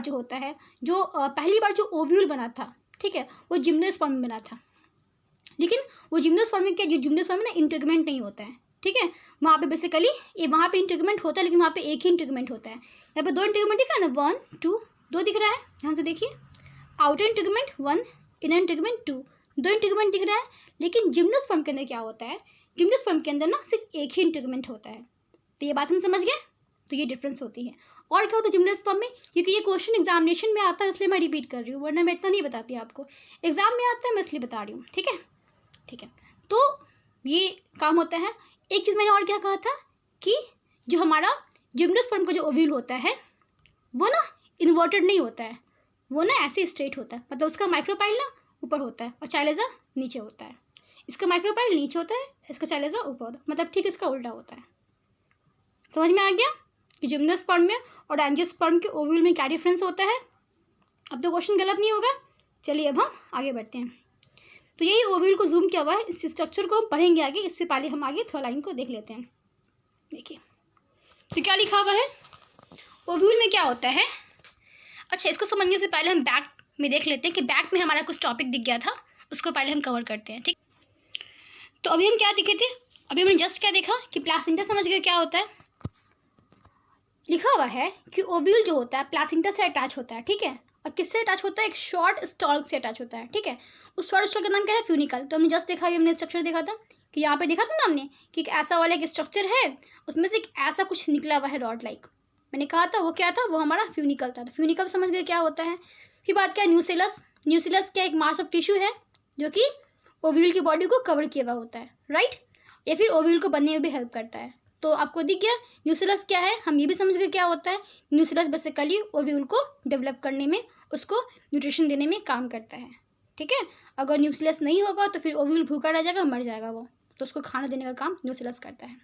जो ओव्यूल बना था, ठीक है, वो जिम्नोस्पर्म में बना था, लेकिन वो जिम्नोस्पर्म में क्या, जो जिम्नोस्पर्म में ना इंटीग्यूमेंट नहीं होता है, ठीक है, वहाँ पे बेसिकली वहाँ पे इंटीग्यूमेंट होता है, लेकिन वहाँ पे एक ही इंटीग्यूमेंट होता है। यहाँ पे 2 इंटीग्यूमेंट दिख रहा है ना, 1 2 2 दिख रहा है, ध्यान से देखिए, outer integument 1, inner integument 2, 2 integument दिख रहा है। लेकिन जिम्नोस्पर्म के अंदर क्या होता है, जिम्नोस्पर्म के अंदर ना सिर्फ एक ही इंटीग्यूमेंट होता है। तो ये बात हम समझ गए, तो ये डिफरेंस होती है। और क्या होता है जिम्नोस्पर्म में, क्योंकि ये क्वेश्चन एग्जामिनेशन में आता है इसलिए मैं रिपीट कर रही हूँ, वरना मैं इतना नहीं बताती आपको, एग्जाम में आता है मैं इसलिए बता रही हूँ, ठीक है। तो ये काम होता है। एक चीज़ मैंने और क्या कहा था कि जो हमारा जिम्नोस्पर्म का जो ओव्यूल होता है वो ना इन्वर्टेड नहीं होता है, वो ना ऐसे स्ट्रेट होता है, मतलब उसका माइक्रोपाइल ना ऊपर होता है और चाइलेजा नीचे होता है। इसका माइक्रोपाइल नीचे होता है, इसका चाइलेजा ऊपर होता है, मतलब ठीक इसका उल्टा होता है। समझ में आ गया कि जिम्नोस्पर्म में और एंजियोस्पर्म के ओव्यूल में क्या डिफरेंस होता है। अब तो क्वेश्चन गलत नहीं होगा। चलिए अब हम आगे बढ़ते हैं। तो यही ओव्यूल को जूम किया हुआ है, इस स्ट्रक्चर को हम पढ़ेंगे आगे, इससे पहले हम आगे थोड़ा लाइन को देख लेते हैं। देखिए तो क्या लिखा हुआ है, ओव्यूल में क्या होता है। अच्छा, इसको समझने से पहले हम बैक में देख लेते हैं कि बैक में हमारा कुछ टॉपिक दिख गया था, उसको पहले हम कवर करते हैं। ठीक, तो अभी हम क्या दिखे थे, अभी हमने जस्ट क्या देखा कि प्लासेंटा समझ गए क्या होता है। लिखा हुआ है कि ओव्यूल जो होता है प्लासेंटा से अटैच होता है, ठीक है, और किससे अटैच होता है, एक शॉर्ट स्टॉल्क से अटैच होता है, ठीक है। उस शॉर्ट स्टॉल्क का नाम क्या है, फ्यूनिकल। तो हमने जस्ट देखा, हमने स्ट्रक्चर देखा था कि यहाँ पे देखा था ना हमने कि एक ऐसा वाला एक स्ट्रक्चर है, उसमें से एक ऐसा कुछ निकला हुआ है रॉड लाइक। मैंने कहा था वो क्या था, वो हमारा फ्यूनिकल था। तो फ्यूनिकल समझ गए क्या होता है। फिर बात क्या है, न्यूसिलस। न्यूसिलस क्या एक मास ऑफ टिश्यू है जो कि ओव्यूल की बॉडी को कवर किया हुआ होता है, राइट, या फिर ओव्यूल को बनने में भी हेल्प करता है। तो आपको दिख गया न्यूसिलस क्या है, हम ये भी समझ गए क्या होता है। न्यूसिलस बेसिकली ओव्यूल को डेवलप करने में, उसको न्यूट्रिशन देने में काम करता है, ठीक है। अगर न्यूसिलस नहीं होगा तो फिर ओव्यूल भूखा रह जाएगा, मर जाएगा वो, तो उसको खाना देने का काम न्यूसिलस करता है।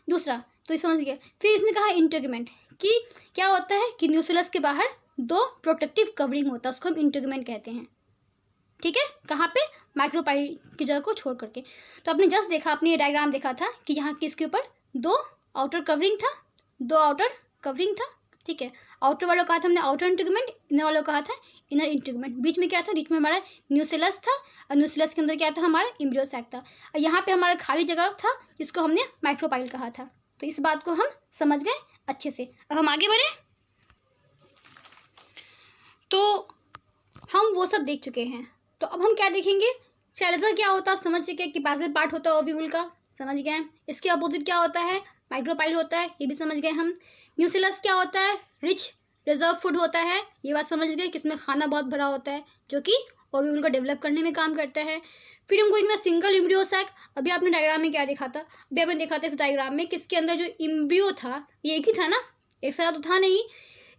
दूसरा तो ये समझ गए। फिर इसने कहा इंटेगुमेंट, कि क्या होता है कि न्यूसिलस के बाहर दो प्रोटेक्टिव कवरिंग होता है, उसको हम इंटेगुमेंट कहते हैं, ठीक है। कहाँ पे, माइक्रोपाइल की जगह को छोड़ करके। तो आपने जस्ट देखा, आपने ये डायग्राम देखा था कि यहाँ किसके ऊपर दो आउटर कवरिंग था, दो आउटर कवरिंग था, ठीक है। आउटर वालों कहा था हमने आउटर इंटेगुमेंट, इनर वालों कहा था इनर इंटेगुमेंट। बीच में क्या था, बीच में हमारा न्यूसिलस था, और न्यूसिलस के अंदर क्या था, हमारा एम्ब्रियो सैक था, और यहाँ पे हमारा खाली जगह था जिसको हमने माइक्रोपाइल कहा था। तो इस बात को हम समझ गए अच्छे से। अब हम आगे बढ़े, तो हम वो सब देख चुके हैं। तो अब हम क्या देखेंगे, चाइलेजा क्या होता है आप समझ चुके कि बेसल पार्ट होता है ओव्यूल का, समझ गए। इसके अपोजिट क्या होता है, माइक्रोपाइल होता है, ये भी समझ गए हम। न्यूसिलस क्या होता है, रिच रिजर्व फूड होता है, ये बात समझ गए, किसमें खाना बहुत भरा होता है जो कि ओव्यूल को डेवलप करने में काम करता है। फिर हमको इनमें सिंगल एम्ब्रियो सैक, अभी आपने डायग्राम में क्या देखा था, अभी आपने देखा था इस डायग्राम में किसके अंदर जो एम्ब्रियो था ये एक ही था ना, एक साथ तो था नहीं।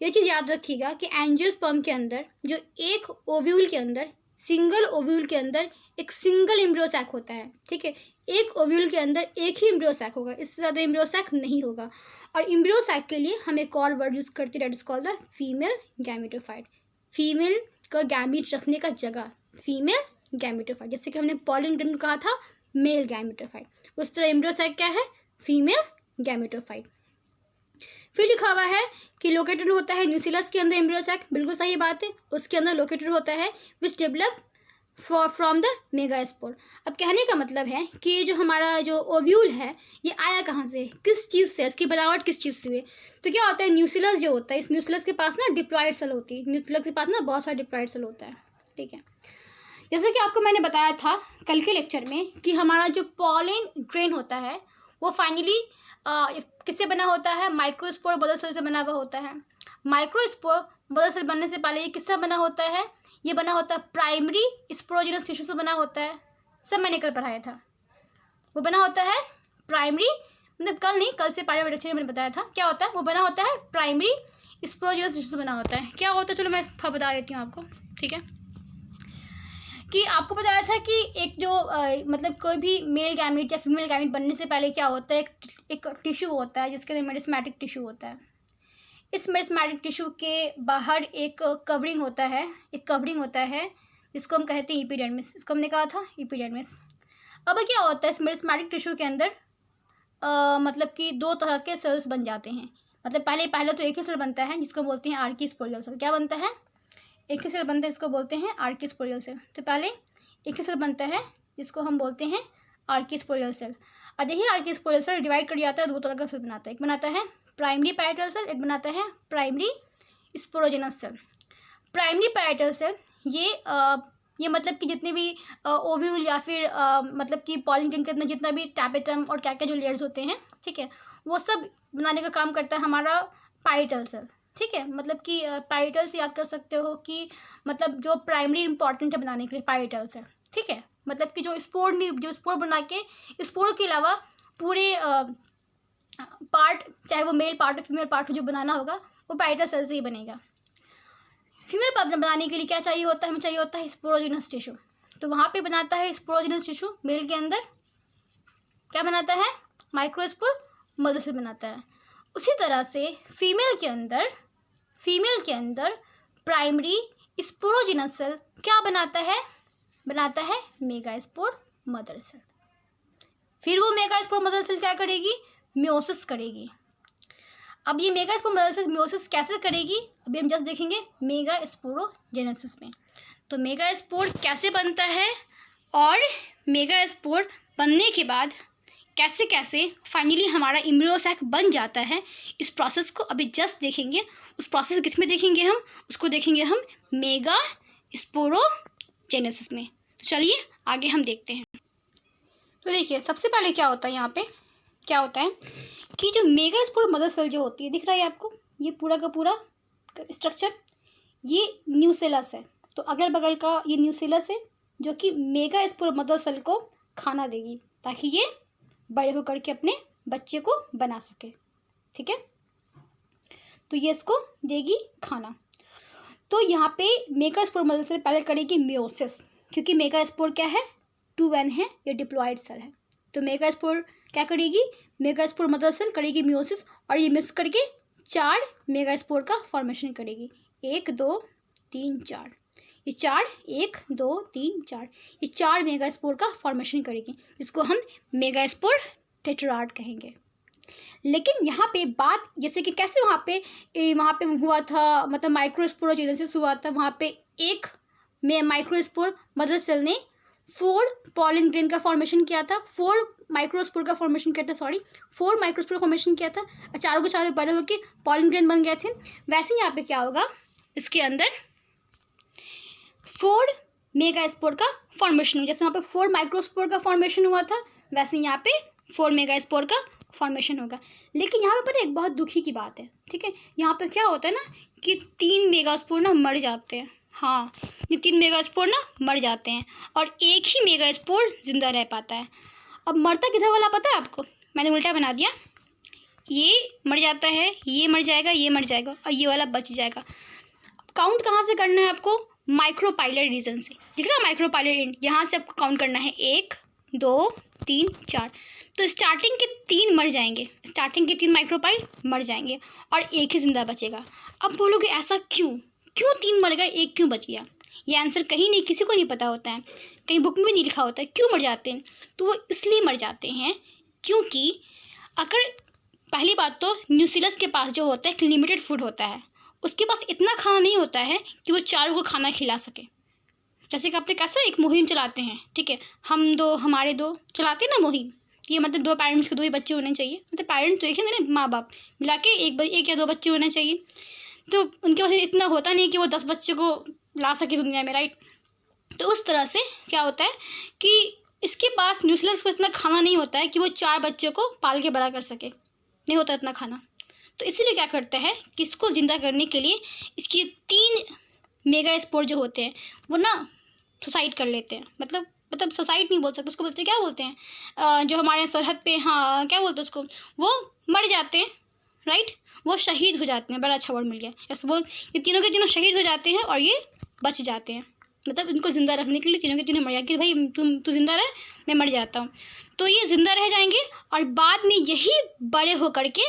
ये चीज़ याद रखिएगा कि एंजियोस्पर्म के अंदर जो एक ओव्यूल के अंदर, सिंगल ओव्यूल के अंदर एक सिंगल एम्ब्रियो सैक होता है, ठीक है। एक ओव्यूल के अंदर एक ही एम्ब्रियो सैक होगा, इससे ज़्यादा एम्ब्रियो सैक नहीं होगा। और एम्ब्रियो सैक के लिए हम एक और वर्ड यूज़ करते हैं, that is called the female gametophyte. Female का गैमीट रखने का जगह फीमेल गैमेटोफाइट, जैसे कि हमने पॉलिन ग्रैंड कहा था मेल गैमेटोफाइट, उस तरह एम्ब्रियो सैक क्या है, फीमेल गैमेटोफाइट। फिर लिखा हुआ है कि लोकेटेड होता है न्यूसिलस के अंदर एम्ब्रियो सैक, बिल्कुल सही बात है, उसके अंदर लोकेटेड होता है which develop from the megaspore. अब कहने का मतलब है कि ये जो हमारा जो ओव्यूल है ये आया कहाँ से, किस चीज़ से, इसकी बनावट किस चीज़ से हुई। तो क्या होता है, न्यूसिलस जो होता है, इस न्यूसिलस के पास ना डिप्लॉयड सेल होती है, न्यूसिलस के पास ना बहुत सारा डिप्लॉयड सेल होता है, ठीक है। जैसे कि आपको मैंने बताया था कल के लेक्चर में कि हमारा जो पॉलिन ग्रेन होता है वो फाइनली किससे बना होता है, माइक्रोस्पोर बदर सेल से बना हुआ होता है। माइक्रोस्पोर बदर सेल बनने से पहले ये किससे बना होता है, ये बना होता है प्राइमरी स्पोरोजेनस टिश्यू से बना होता है, सब मैंने कल पढ़ाया था। वो बना होता है प्राइमरी, मतलब कल नहीं, कल से पहले लेक्चर में मैंने बताया था क्या होता है, वो बना होता है प्राइमरी स्पोरोजेनस टिश्यू से बना होता है। क्या होता है, चलो मैं बता देती हूँ आपको, ठीक है। कि आपको बताया था कि एक जो मतलब कोई भी मेल गैमेट या फीमेल गैमेट बनने से पहले क्या होता है, एक टिश्यू होता है जिसके अंदर मेरिस्मेटिक टिश्यू होता है। इस मेरिस्मेटिक टिश्यू के बाहर एक कवरिंग होता है, एक कवरिंग होता है जिसको हम कहते हैं एपिडर्मिस, इसको हमने कहा था एपिडर्मिस। अब क्या होता है, इस मेरिस्मेटिक टिश्यू के अंदर मतलब कि दो तरह के सेल्स बन जाते हैं। मतलब पहले तो एक ही सेल बनता है जिसको बोलते हैं आर्कीस्पोरियल सेल। क्या बनता है, एक ही सेल बनता है, इसको बोलते हैं आर्कीस्पोरियल सेल। तो पहले एक ही सेल बनता है जिसको हम बोलते हैं आर्कीस्पोरियल सेल। और यही आर्कीस्पोरियल सेल डिवाइड कर जाता है, दो तरह का सेल बनाता है, एक बनाता है प्राइमरी पैराइटल सेल, एक बनाता है primary sporogenous cell. Primary parietal cell ये मतलब कि जितने भी ओव्यूल या फिर मतलब कि पॉलिन ग्रेन के अंदर जितना भी टैपेटम और क्या क्या जो लेयर्स होते हैं, ठीक है, वो सब बनाने का काम करता है हमारा पैराइटल सेल, ठीक है। मतलब कि पैराइटल से याद कर सकते हो कि मतलब जो प्राइमरी इंपॉर्टेंट है बनाने के लिए पैराइटल सेल, ठीक है। मतलब कि जो स्पोर बना के, स्पोर के अलावा पूरे पार्ट, चाहे वो मेल पार्ट हो फीमेल पार्ट हो, जो बनाना होगा वो पाइटल सेल से ही बनेगा। फीमेल पार्ट बनाने के लिए क्या चाहिए होता है, हमें चाहिए होता है स्पोरोजिनस टिश्यू। तो वहाँ पे बनाता है स्पोरोजिनस टिश्यू, मेल के अंदर क्या बनाता है, माइक्रोस्पोर मदर सेल बनाता है। उसी तरह से फीमेल के अंदर प्राइमरी स्पोरोजिनस सेल क्या बनाता है मेगास्पोर मदर सेल। फिर वो मेगास्पोर मदर सेल क्या करेगी, मियोसिस करेगी। अब ये मेगास्पोर मदर सेल मियोसिस कैसे करेगी, अभी हम जस्ट देखेंगे मेगास्पोरोजेनेसिस में। तो मेगास्पोर कैसे बनता है और मेगास्पोर बनने के बाद कैसे कैसे फाइनली हमारा एम्ब्रियो बन जाता है, इस प्रोसेस को अभी जस्ट देखेंगे। उस प्रोसेस को किस में देखेंगे हम, उसको देखेंगे हम मेगास्पोरोजेनेसिस में। तो चलिए आगे हम देखते हैं। तो देखिए सबसे पहले क्या होता है, यहाँ पे क्या होता है कि जो मेगास्पोर मदर सेल जो होती है, दिख रहा है आपको ये पूरा का पूरा स्ट्रक्चर, ये न्यूसेलस है। तो अगल बगल का ये न्यूसेलस है जो कि मेगास्पोर मदर सेल को खाना देगी ताकि ये बड़े होकर के अपने बच्चे को बना सके। ठीक है, तो ये इसको देगी खाना। तो यहाँ पे मेगास्पोर मदर सेल पहले करेगी मियोसिस, क्योंकि मेगास्पोर क्या है, 2n है, ये डिप्लॉयड सेल है। तो मेगास्पोर क्या करेगी, मेगास्पोर मदर सेल करेगी मियोसिस और ये मिक्स करके 4 मेगास्पोर का फॉर्मेशन करेगी। 1 2 3 4, ये 4 1 2 3 4, ये 4 मेगास्पोर का फॉर्मेशन करेगी, जिसको हम मेगास्पोर टेट्राड कहेंगे। लेकिन यहाँ पे बात जैसे कि कैसे वहाँ पे हुआ था, मतलब माइक्रोस्पोरोजेनेसिस हुआ था, वहाँ पे एक माइक्रोस्पोर मदर सेल ने 4 पॉलन ग्रेन का फॉर्मेशन किया था, 4 माइक्रोस्पोर का फॉर्मेशन किया था, 4 माइक्रोस्पोर फॉर्मेशन किया था, चारों के चारों बड़े होकर पॉलन ग्रेन बन गए थे। वैसे यहाँ पे क्या होगा, इसके अंदर 4 मेगास्पोर का फॉर्मेशन हुआ। जैसे वहाँ पे 4 माइक्रोस्पोर का फॉर्मेशन हुआ था, वैसे यहाँ पे 4 मेगास्पोर का फॉर्मेशन होगा। लेकिन यहाँ पे एक बहुत दुखी की बात है, ठीक है, यहाँ पे क्या होता है ना कि 3 मेगास्पोर ना मर जाते हैं। हाँ, ये 3 मेगास्पोर ना मर जाते हैं और एक ही मेगास्पोर जिंदा रह पाता है। अब मरता किधर वाला पता है आपको, मैंने उल्टा बना दिया, ये मर जाता है, ये मर जाएगा, ये मर जाएगा और ये वाला बच जाएगा। काउंट कहाँ से करना है आपको, माइक्रोपाइलर रीजन से, दिख रहा है माइक्रोपाइलर एंड, यहाँ से आपको काउंट करना है 1 2 3 4। तो स्टार्टिंग के 3 मर जाएंगे, स्टार्टिंग के 3 माइक्रोपाइल मर जाएंगे और एक ही जिंदा बचेगा। अब बोलोगे ऐसा क्यों 3 मर गए, एक क्यों बच गया? ये आंसर कहीं नहीं, किसी को नहीं पता होता है, कहीं बुक में नहीं लिखा होता है क्यों मर जाते हैं। तो वो इसलिए मर जाते हैं क्योंकि अगर पहली बात तो न्यूसेलस के पास जो होता है एक लिमिटेड फूड होता है, उसके पास इतना खाना नहीं होता है कि वो चारों को खाना खिला सके। जैसे कि आपने कैसा एक मुहिम चलाते हैं, ठीक है, हम 2 हमारे 2 चलाते हैं ना मुहिम, ये मतलब 2 पेरेंट्स के 2 ही बच्चे होने चाहिए, मतलब पेरेंट्स तो एक है ना, माँ बाप मिला के एक या 2 बच्चे होने चाहिए। तो उनके पास इतना होता नहीं कि वो 10 बच्चे को ला सके दुनिया में, राइट। तो उस तरह से क्या होता है कि इसके पास न्यूसेलस के पास इतना खाना नहीं होता है कि वो 4 बच्चों को पाल के बड़ा कर सके, नहीं होता इतना खाना। तो इसीलिए क्या करता है कि इसको ज़िंदा करने के लिए इसकी 3 मेगास्पोर जो होते हैं वो ना सुसाइड कर लेते हैं, मतलब सुसाइड नहीं बोल सकते उसको, बोलते क्या बोलते हैं, जो हमारे सरहद पे, हाँ क्या बोलते हैं उसको, वो मर जाते हैं, राइट, वो शहीद हो जाते हैं। बड़ा अच्छा वर्ड मिल गया, जैसे वो ये तीनों के तीनों शहीद हो जाते हैं और ये बच जाते हैं, मतलब इनको ज़िंदा रखने के लिए तीनों के तीनों मर जाए कि भाई तू ज़िंदा रह, मैं मर जाता हूँ। तो ये ज़िंदा रह जाएंगे और बाद में यही बड़े होकर के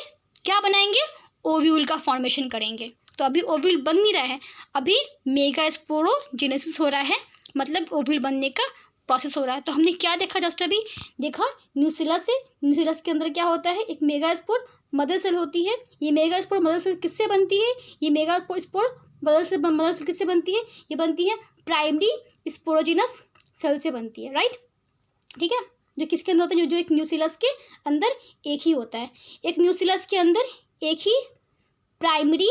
क्या बनाएंगे, ओव्यूल का फॉर्मेशन करेंगे। तो अभी ओव्यूल बन नहीं रहा है, अभी मेगास्पोरोजेनेसिस हो रहा है, मतलब ओव्यूल बनने का प्रोसेस हो रहा है। तो हमने क्या देखा, जस्ट अभी देखा न्यूसेलस से, न्यूसेलस के अंदर क्या होता है, एक मेगास्पोर मदर सेल होती है। ये मेगास्पोर मदर सेल किससे बनती है, ये मेगास्पोर मदर सेल किससे बनती है, ये बनती है प्राइमरी स्पोरोजिनस सेल से बनती है, राइट, ठीक है, जो किसके अंदर होता है, जो एक न्यूसेलस के अंदर एक ही होता है, एक न्यूसेलस के अंदर एक ही प्राइमरी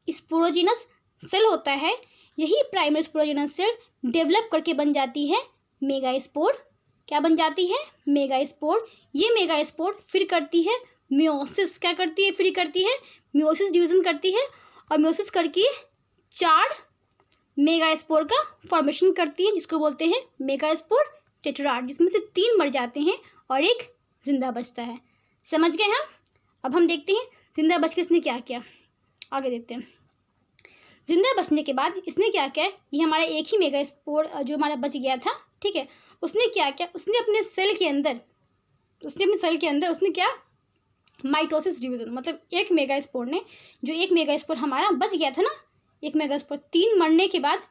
स्पोरोजिनस सेल होता है। यही प्राइमरी स्पोरोजिनस सेल डेवलप करके बन जाती है मेगास्पोर। क्या बन जाती है, मेगास्पोर। ये मेगास्पोर फिर करती है मियोसिस, क्या करती है, फिर करती है मियोसिस, डिवीजन करती है और मियोसिस करके 4 मेगास्पोर का फॉर्मेशन करती है, जिसको बोलते हैं मेगास्पोर टेट्राड, जिसमें से 3 मर जाते हैं और एक जिंदा बचता है। समझ गए हम। अब हम देखते हैं जिंदा बच के इसने क्या किया, आगे देखते हैं। जिंदा बचने के बाद इसने क्या किया, ये हमारा एक ही मेगा स्पोर जो हमारा बच गया था, ठीक है, उसने क्या किया, उसने अपने सेल के अंदर उसने क्या, माइटोसिस डिवीजन, मतलब एक मेगा स्पोर ने, जो एक मेगा स्पोर हमारा बच गया था ना, एक मेगा स्पोर 3 मरने के बाद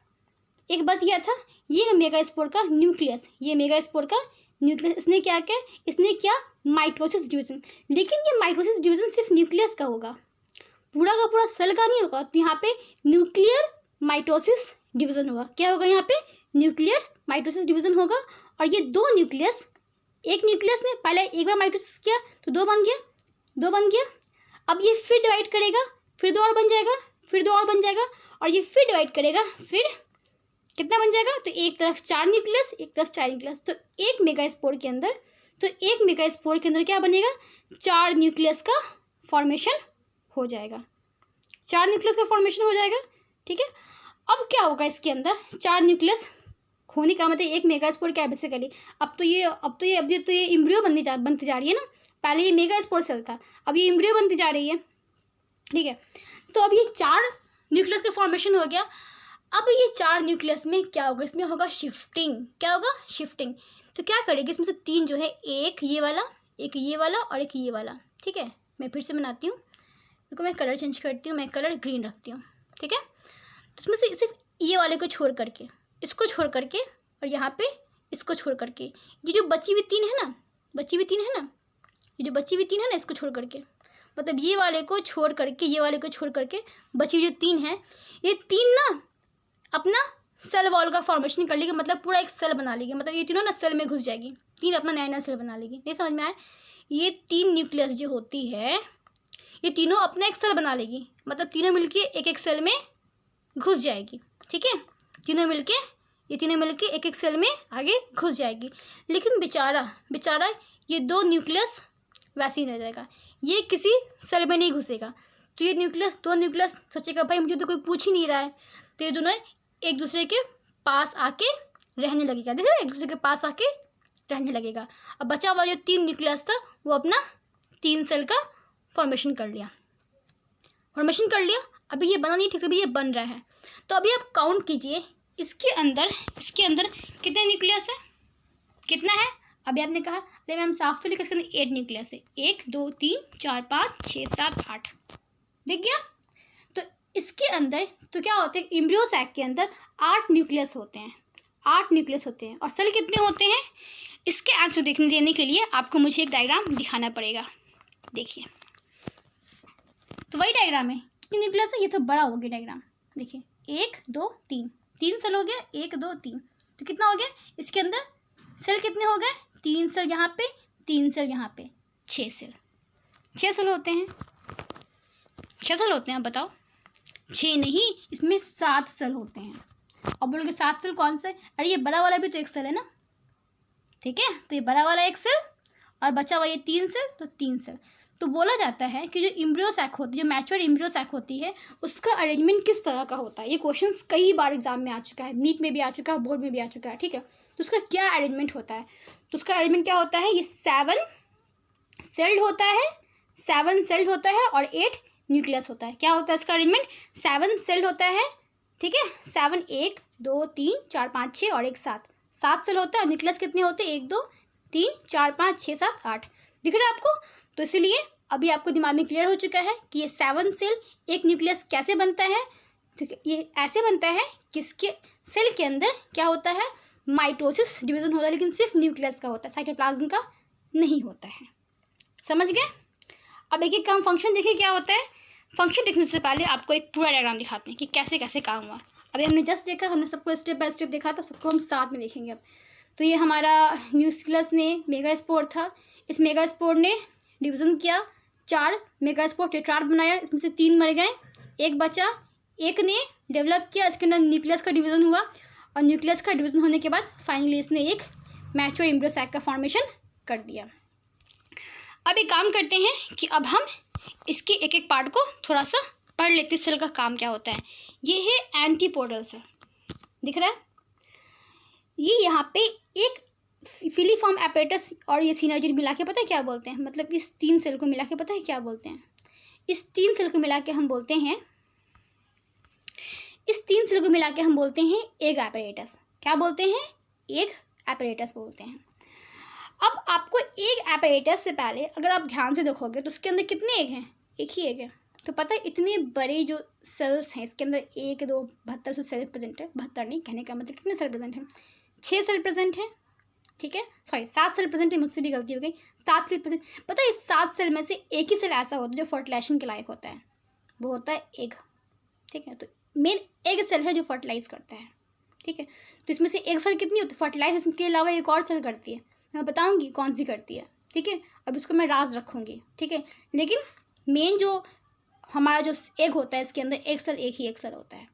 एक बच गया था, ये मेगा स्पोर का न्यूक्लियस, ये मेगा स्पोर का न्यूक्लियस इसने क्या किया, इसने क्या, माइटोसिस डिवीजन। लेकिन ये माइटोसिस डिवीजन सिर्फ न्यूक्लियस का होगा, पूरा का पूरा सेल का नहीं होगा। तो यहाँ पे न्यूक्लियर माइटोसिस डिवीजन होगा। क्या होगा यहाँ पे, न्यूक्लियर माइटोसिस डिवीजन होगा। और ये 2 न्यूक्लियस, एक न्यूक्लियस ने पहले एक बार माइटोसिस किया तो 2 बन गया, अब ये फिर डिवाइड करेगा, फिर 2 और बन जाएगा, फिर 2 और बन जाएगा, और ये फिर डिवाइड करेगा, फिर कितना बन जाएगा, तो एक तरफ 4 न्यूक्लियस, एक तरफ 4 न्यूक्लियस। तो एक मेगा स्पोर के अंदर क्या बनेगा, 4 न्यूक्लियस का फॉर्मेशन हो जाएगा, 4 न्यूक्लियस का फॉर्मेशन हो जाएगा, ठीक है। अब क्या होगा इसके अंदर, 4 न्यूक्लियस होने का मतलब एक मेगा स्पोर क्या बेसिकली, अब तो ये एम्ब्रियो बनती जा रही है ना। पहले ये मेगा स्पोर सेल था, अब ये एम्ब्रियो बनती जा रही है, ठीक है। तो अब ये 4 न्यूक्लियस का फॉर्मेशन हो गया। अब ये 4 न्यूक्लियस में क्या होगा, इसमें होगा शिफ्टिंग। क्या होगा, शिफ्टिंग। तो क्या करेगी, इसमें से 3 जो है, एक ये वाला, एक ये वाला और एक ये वाला, ठीक है। मैं फिर से बनाती हूँ, क्योंकि मैं कलर चेंज करती हूँ, मैं कलर ग्रीन रखती हूँ, ठीक है। तो इसमें से सिर्फ ये वाले को छोड़ करके, इसको छोड़ करके, और यहाँ पे इसको छोड़ करके, ये जो बची हुई 3 है ना, इसको छोड़ करके, मतलब ये वाले को छोड़ करके बची हुई जो 3 है, ये 3 ना अपना सेल वॉल का फॉर्मेशन कर लेगी, मतलब पूरा एक सेल बना लेगी, मतलब ये तीनों ना सेल में घुस जाएगी, 3 अपना नया सेल बना लेगी। नहीं समझ में आया, ये 3 न्यूक्लियस जो होती है, ये तीनों अपना एक सेल बना लेगी, मतलब तीनों मिलके एक सेल में घुस जाएगी, ठीक है। तीनों मिलके एक सेल में आगे घुस जाएगी। लेकिन बेचारा ये 2 न्यूक्लियस वैसे ही रह जाएगा, ये किसी सेल में नहीं घुसेगा। तो ये 2 न्यूक्लियस सोचेगा भाई मुझे तो कोई पूछ ही नहीं रहा है, तो ये दोनों एक दूसरे के पास आके रहने लगेगा, देख रहे हैं, एक दूसरे के पास आके रहने लगेगा। अब बचा हुआ जो 3 न्यूक्लियस था, वो अपना 3 सेल का फॉर्मेशन कर लिया। अभी ये बना नहीं ठीक से, अभी ये बन रहा है। तो अभी आप काउंट कीजिए, इसके अंदर कितने न्यूक्लियस है, कितना है। अभी आपने कहा अरे मैम साफ तो लिखा, इसके अंदर 8 न्यूक्लियस है, 1 2 3 4 5 6 7 8, दिख गया। तो इसके अंदर तो क्या होते हैं, एम्ब्रियो सैक के अंदर 8 न्यूक्लियस होते हैं, और सेल कितने होते हैं। इसके आंसर देने के लिए आपको मुझे एक डायग्राम दिखाना पड़ेगा। देखिए, तो वही डायग्राम है, कितने न्यूक्लियस है, ये तो बड़ा हो गया डायग्राम। देखिए 1 2 3 सेल हो गया, 1 2 3, तो कितना हो गया, इसके अंदर सेल कितने हो गए, 3 सेल यहाँ पे, 3 सेल यहाँ पे, 6 सेल होते हैं। 6 सेल होते हैं, आप बताओ। 6 नहीं, इसमें 7 सेल होते हैं। अब बोलोगे 7 सेल कौन से, अरे ये बड़ा वाला भी तो एक सेल है ना, ठीक है। तो ये बड़ा वाला एक सेल और बचा हुआ ये 3 सेल, तो 3 सेल। तो बोला जाता है कि जो एम्ब्रियो सैक होती है, जो मैच्योर एम्ब्रियो सैक होती है, उसका अरेंजमेंट किस तरह का होता है। ये क्वेश्चंस कई बार एग्जाम में आ चुका है, नीट में भी आ चुका है, बोर्ड में भी आ चुका है, ठीक है। तो उसका क्या अरेंजमेंट होता है, तो उसका अरेंजमेंट क्या होता है, ये 7 सेल्ड होता है और 8 न्यूक्लियस होता है। क्या होता है इसका अरेंजमेंट, 7 सेल्ड होता है, ठीक है। 7 1 2 3 4 5 6 और 1 7 सेल होता है। न्यूक्लियस कितने होते हैं, 1 2 3 4 5 6 7 8, दिख रहा है आपको। तो इसलिए अभी आपको दिमाग में क्लियर हो चुका है कि ये 7 सेल एक न्यूक्लियस कैसे बनता है। ठीक है, ये ऐसे बनता है कि इसके सेल के अंदर क्या होता है, माइटोसिस डिवीजन होता है, लेकिन सिर्फ न्यूक्लियस का होता है, साइटोप्लाज्म का नहीं होता है। समझ गए। अब एक काम फंक्शन देखिए क्या होता है। फंक्शन देखने से पहले आपको एक पूरा डायग्राम दिखाते हैं कि कैसे कैसे काम हुआ। अभी हमने जस्ट देखा, हमने सबको स्टेप बाय स्टेप देखा, तो सबको हम साथ में देखेंगे अब। तो ये हमारा न्यूक्लियस ने मेगा स्पोर था, इस मेगा स्पोर ने डिवीज़न किया, 4 मेगा स्पोर टेट्राड बनाया, इसमें से 3 मर गए, 1 बचा, 1 ने डेवलप किया, इसके अंदर न्यूक्लियस का डिवीज़न हुआ, और न्यूक्लियस का डिवीज़न होने के बाद फाइनली इसने एक मैच्योर एम्ब्रियो सैक का फॉर्मेशन कर दिया। अब एक काम करते हैं कि अब हम इसके एक एक पार्ट को थोड़ा सा पढ़ लेते हैं, सेल का काम क्या होता है। ये है एंटीपोडल सेल, दिख रहा है। ये यहाँ पे एक फिलीफॉर्म एपरेटस और ये सिनर्जी मिला के पता है क्या बोलते हैं, मतलब इस 3 सेल को मिला के पता है क्या बोलते हैं, इस 3 सेल को मिला के हम बोलते हैं, इस 3 सेल को मिला के हम बोलते हैं एग एपरेटस। क्या बोलते हैं? एग एपरेटस बोलते हैं। अब आपको एग एपरेटस से पहले अगर आप ध्यान से देखोगे तो उसके अंदर कितने एग हैं? एक ही एग है। तो पता है इतने बड़े जो सेल्स हैं इसके अंदर 1 2 72 सेल प्रेजेंट है। 72 नहीं, कहने का मतलब कितने सेल प्रेजेंट हैं? 6 सेल प्रेजेंट हैं, ठीक है, सॉरी 7 सेल प्रेजेंट है, मुझसे भी गलती हो गई, 7 सेल प्रेजेंट। पता है इस 7 सेल में से एक ही सेल ऐसा होता है जो फर्टिलाइजेशन के लायक होता है, वो होता है एग, ठीक है। तो मेन एग सेल है जो फर्टिलाइज करता है, ठीक है। तो इसमें से एक सेल कितनी होती है? फर्टिलाइजेशन के अलावा एक और सेल करती है, मैं बताऊंगी कौन सी करती है, ठीक है। अब इसको मैं राज रखूँगी, ठीक है। लेकिन मेन जो हमारा जो एग होता है इसके अंदर एक सेल, एक ही एक सेल होता है।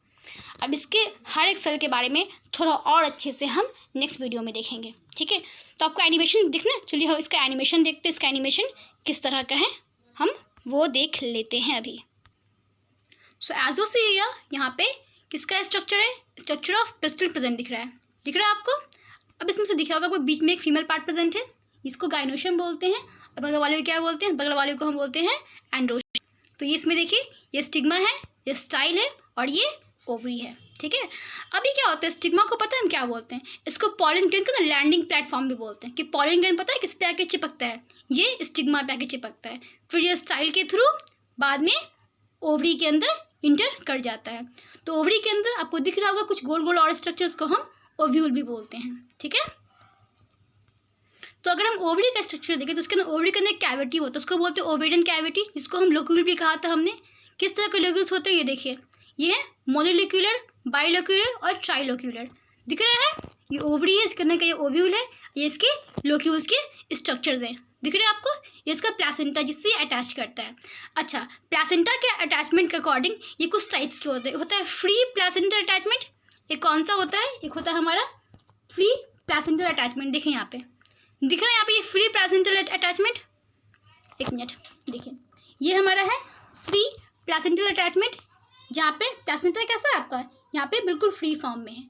अब इसके हर एक सेल के बारे में थोड़ा और अच्छे से हम नेक्स्ट वीडियो में देखेंगे, ठीक है। तो आपको एनिमेशन दिखना है, चलिए हम इसका एनिमेशन देखते हैं। इसका एनिमेशन किस तरह का है हम वो देख लेते हैं अभी। सो एज यू सी यहाँ पे किसका स्ट्रक्चर है? स्ट्रक्चर ऑफ पिस्टल प्रेजेंट दिख रहा है आपको। अब इसमें से दिखा होगा कोई बीच में एक फीमेल पार्ट प्रेजेंट है, इसको गाइनोशियम बोलते हैं। और बगल वाले को क्या बोलते हैं? बगल वाले को हम बोलते हैं एंड्रोशियम। तो ये इसमें देखिए ये स्टिग्मा है, ये स्टाइल है और ये ओवरी है, ठीक है। अभी क्या होता है स्टिग्मा को पता है हम क्या बोलते हैं? इसको पॉलन ग्रेन का लैंडिंग प्लेटफॉर्म भी बोलते हैं। कि पॉलन ग्रेन पता है किस पे आके चिपकता है? ये स्टिग्मा पे आके चिपकता है, फिर ये स्टाइल के थ्रू बाद में ओवरी के अंदर इंटर कर जाता है। तो ओवरी के अंदर आपको दिख रहा होगा कुछ गोल गोल और स्ट्रक्चर, उसको हम ओव्यूल भी बोलते हैं, ठीक है। तो अगर हम ओवरी का स्ट्रक्चर देखें तो उसके अंदर ओवरी के अंदर एक कैविटी होता है, उसको बोलते हैं ओवेरियन कैविटी, जिसको हम लोक्यूल भी कहा था हमने। किस तरह के लोक्यूल्स होते हैं ये देखिए, ये है मोनोलोक्यूलर, बाइलोक्यूलर और ट्राइलोक्यूलर, दिख रहा है। ये ओवरी है, इसके अंदर का ये ओव्यूल है, ये इसके लोक्यूल्स के स्ट्रक्चर्स हैं, दिख रहे हैं आपको। ये इसका प्लेसेंटा जिससे अटैच करता है। अच्छा, प्लेसेंटा के अटैचमेंट के अकॉर्डिंग ये कुछ टाइप्स के होता है फ्री प्लेसेंटा अटैचमेंट, एक कौन सा होता है? एक होता है हमारा फ्री प्लेसेंटल अटैचमेंट। देखिए यहाँ पे दिख रहा है, यहाँ पे ये फ्री प्लेसेंटल अटैचमेंट, एक मिनट देखिए, ये हमारा है फ्री प्लेसेंटल अटैचमेंट, जहाँ पे प्लेसेंटा कैसा है आपका? यहाँ पे बिल्कुल फ्री फॉर्म में है।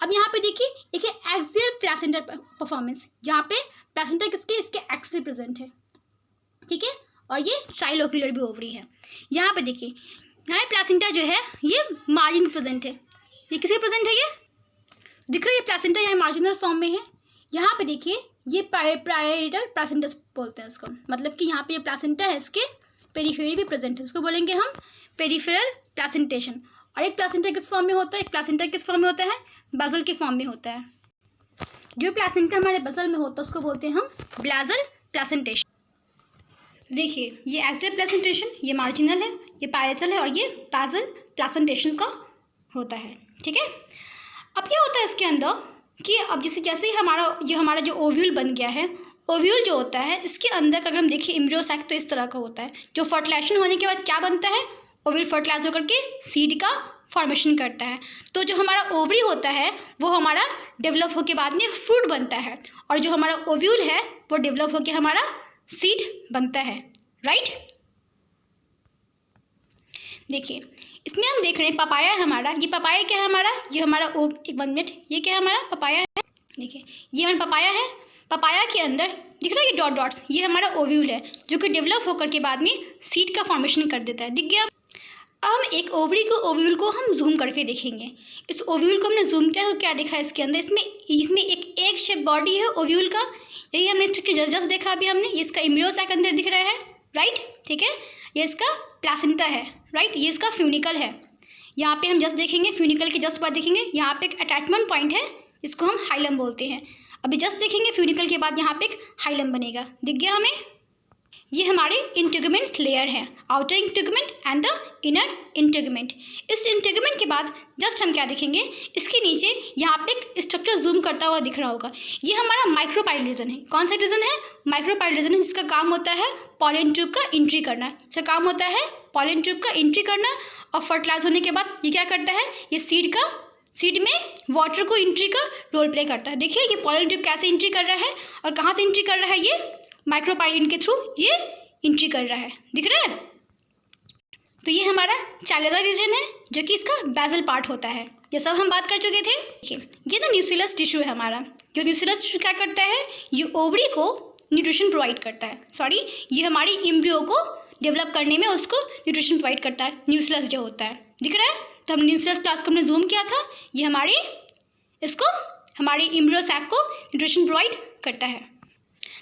अब यहाँ पे देखिए एक है एक्सियल प्लेसेंटल परफॉर्मेंस, जहाँ पे प्लेसेंटा किसके? इसके एक्स से प्रेजेंट है, ठीक है। और ये ट्राइलोक्यूलर भी ओवरी है। यहाँ पे देखिए यहाँ प्लेसेंटा जो है ये मार्जिन प्रेजेंट है, ये किसके प्रेजेंट है? ये दिख रहा है, ये प्लेसेंटा यहाँ मार्जिनल फॉर्म में है। यहाँ पे देखिए ये पैराइटल प्लेसेंटा बोलते हैं इसको, मतलब कि यहाँ पे ये प्लेसेंटा है इसके पेरिफेरी भी प्रेजेंट है, उसको बोलेंगे हम पेरिफेरल प्लेसेंटेशन। और एक प्लेसेंटा किस फॉर्म में होता है? एक प्लेसेंटा किस फॉर्म में होता है? बेसल के फॉर्म में होता है। जो प्लेसेंटा हमारे बेसल में होता है उसको बोलते हैं हम बेसल प्लेसेंटेशन। देखिए ये एक्सियल प्लेसेंटेशन, ये मार्जिनल है, ये पैराइटल है और ये बेसल प्लेसेंटेशन का होता है, ठीक है। अब क्या होता है इसके अंदर कि अब जैसे ही हमारा जो ओव्यूल बन गया है, ओव्यूल जो होता है इसके अंदर अगर हम देखिए एम्ब्रियो सैक तो इस तरह का होता है, जो फर्टिलाइजेशन होने के बाद क्या बनता है? ओव्यूल फर्टिलाइज होकर के सीड का फॉर्मेशन करता है। तो जो हमारा ओवरी होता है वो हमारा डेवलप होकर बाद में फ्रूट बनता है, और जो हमारा ओव्यूल है वो डेवलप होकर हमारा सीड बनता है, राइट। देखिए इसमें हम देख रहे हैं पपाया है हमारा, ये पपाया क्या है हमारा? ये हमारा एक मिनट, ये क्या है हमारा? पपाया है। देखिए ये हमारा पपाया है, पपाया के अंदर दिख रहा है ये डॉट डॉट्स, ये हमारा ओव्यूल है जो कि डेवलप होकर के बाद में सीड का फॉर्मेशन कर देता है, दिख गया। अब हम एक ओव्यूल को हम जूम करके देखेंगे। इस ओव्यूल को हमने जूम किया तो क्या देखा इसके अंदर? इसमें एक एग शेप बॉडी है ओव्यूल का, यही हमने स्ट्रक्चर जस्ट देखा अभी हमने। ये इसका एम्ब्रियो सैक अंदर दिख रहा है, राइट, ठीक है। ये इसका प्लेसेंटा है, राइट, ये इसका फ्यूनिकल है। यहाँ पे हम जस्ट देखेंगे, फ्यूनिकल के जस्ट बाद देखेंगे यहाँ पे एक अटैचमेंट पॉइंट है जिसको हम हाइलम बोलते हैं। अभी जस्ट देखेंगे फ्यूनिकल के बाद यहाँ पे एक हाइलम बनेगा, दिख गया हमें। ये हमारे इंटीग्यूमेंट्स लेयर है, outer integument and the inner integument. इस इंटीग्यूमेंट के बाद जस्ट हम क्या देखेंगे, इसके नीचे यहाँ पे एक स्ट्रक्चर जूम करता हुआ दिख रहा होगा, ये हमारा माइक्रोपाइल रीजन है। कौन सा रीजन है? माइक्रोपाइल रीजन है, जिसका काम होता है पॉलन ट्यूब का एंट्री करना। इसका काम होता है पॉलन ट्यूब का एंट्री करना, और फर्टिलाइज होने के बाद ये क्या करता है? ये सीड में वाटर को एंट्री का रोल प्ले करता है। देखिए ये पॉलन ट्यूब कैसे एंट्री कर रहा है और कहाँ से एंट्री कर रहा है? ये माइक्रोपाइलिन के थ्रू ये एंट्री कर रहा है, दिख रहा है। तो ये हमारा चाइलेजा रीजन है जो कि इसका बेसल पार्ट होता है। ये सब हम बात कर चुके थे। देखिए ये ना न्यूक्लियस टिश्यू है हमारा। जो न्यूक्लियस टिश्यू क्या करता है, ये ओवरी को न्यूट्रिशन प्रोवाइड करता है। सॉरी, ये हमारी एम्ब्रियो को डेवलप करने में उसको न्यूट्रिशन प्रोवाइड करता है। न्यूक्लियस जो होता है, दिख रहा है? तो हम न्यूक्लियस प्लास्ट को हमने जूम किया था, ये हमारी एम्ब्रियो सैक को न्यूट्रिशन प्रोवाइड करता है।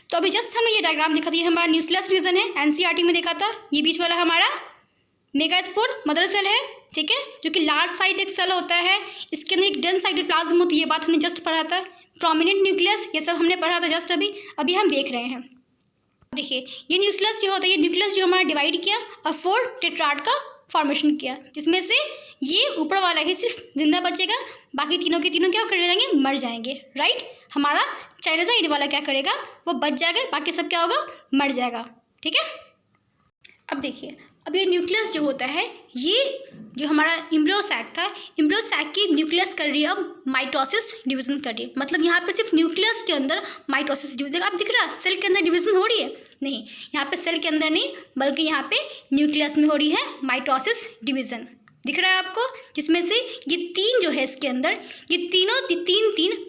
तो अभी जस्ट हमने ये डायग्राम देखा था, ये हमारा न्यूक्लियस रीजन है, एनसीईआरटी में देखा था। ये बीच वाला हमारा मेगास्पोर मदर सेल है, ठीक है, जो कि लार्ज साइड एक सेल होता है। इसके अंदर एक डेंस साइटोप्लाज्म होती है, ये बात हमने जस्ट पढ़ा था। प्रोमिनेंट न्यूक्लियस, ये सब हमने पढ़ा था जस्ट अभी हम देख रहे हैं। देखिए ये न्यूक्लियस जो होता है, ये न्यूक्लियस जो हमारा डिवाइड किया और 4 टेट्राड का फॉर्मेशन किया, जिसमें से ये ऊपर वाला ही सिर्फ जिंदा बचेगा, बाकी तीनों के तीनों क्या कर जाएंगे, मर जाएंगे, राइट। हमारा चाइलोसाइड वाला क्या करेगा, वो बच जाएगा, बाकी सब क्या होगा, मर जाएगा, ठीक है। अब देखिए, अब ये न्यूक्लियस जो होता है, ये जो हमारा एम्ब्रियो सैक था, एम्ब्रियो सैक की न्यूक्लियस कर रही है अब माइटोसिस डिवीजन कर रही है। मतलब यहाँ पे सिर्फ न्यूक्लियस के अंदर माइटोसिस डिवीजन, आप दिख रहा है सेल के अंदर डिवीजन हो रही है, नहीं, यहाँ पे सेल के अंदर नहीं, बल्कि यहाँ पे न्यूक्लियस में हो रही है माइटोसिस डिवीजन, दिख रहा है आपको। जिसमें से ये 3 जो है इसके अंदर, ये तीन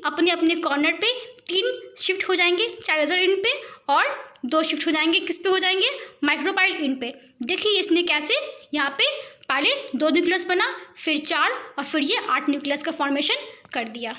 अपने अपने कॉर्नर पे 3 शिफ्ट हो जाएंगे चाइलोसोल एंड पे, और 2 शिफ्ट हो जाएंगे किस पे हो जाएंगे, माइक्रोपाइल एंड पे। देखिए इसने कैसे यहाँ पे पहले 2 न्यूक्लियस बना, फिर 4 और फिर ये 8 न्यूक्लियस का फॉर्मेशन कर दिया।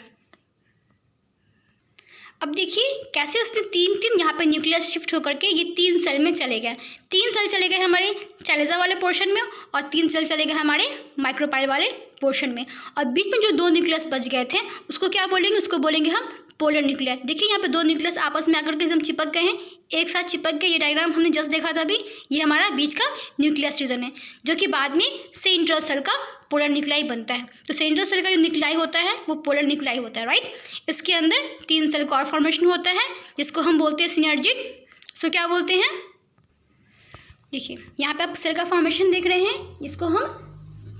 अब देखिए कैसे उसने 3 यहाँ पे न्यूक्लियस शिफ्ट होकर के ये 3 सेल में चले गए। 3 सेल चले गए हमारे चाइलोसा वाले पोर्शन में, और 3 सेल चले गए हमारे माइक्रोपाइल वाले पोर्शन में, और बीच में जो 2 न्यूक्लियस बच गए थे उसको क्या बोलेंगे, उसको बोलेंगे हम पोलर न्यूक्लियर। देखिए यहाँ पे 2 न्यूक्लियस आपस में आकर के हम चिपक गए हैं, एक साथ चिपक गए। ये डायग्राम हमने जस्ट देखा था अभी, ये हमारा बीच का न्यूक्लियस रीजन है, जो कि बाद में सेंट्रल सेल का पोलर न्यूक्लियाई बनता है। तो सेंट्रल सेल का जो न्यूक्लियाई होता है वो पोलर न्यूक्लियाई होता है, राइट। इसके अंदर 3 सेल का और फॉर्मेशन होता है, जिसको हम बोलते हैं सिनर्जिड। सो क्या बोलते हैं, देखिए यहाँ पे आप सेल का फॉर्मेशन देख रहे हैं, इसको हम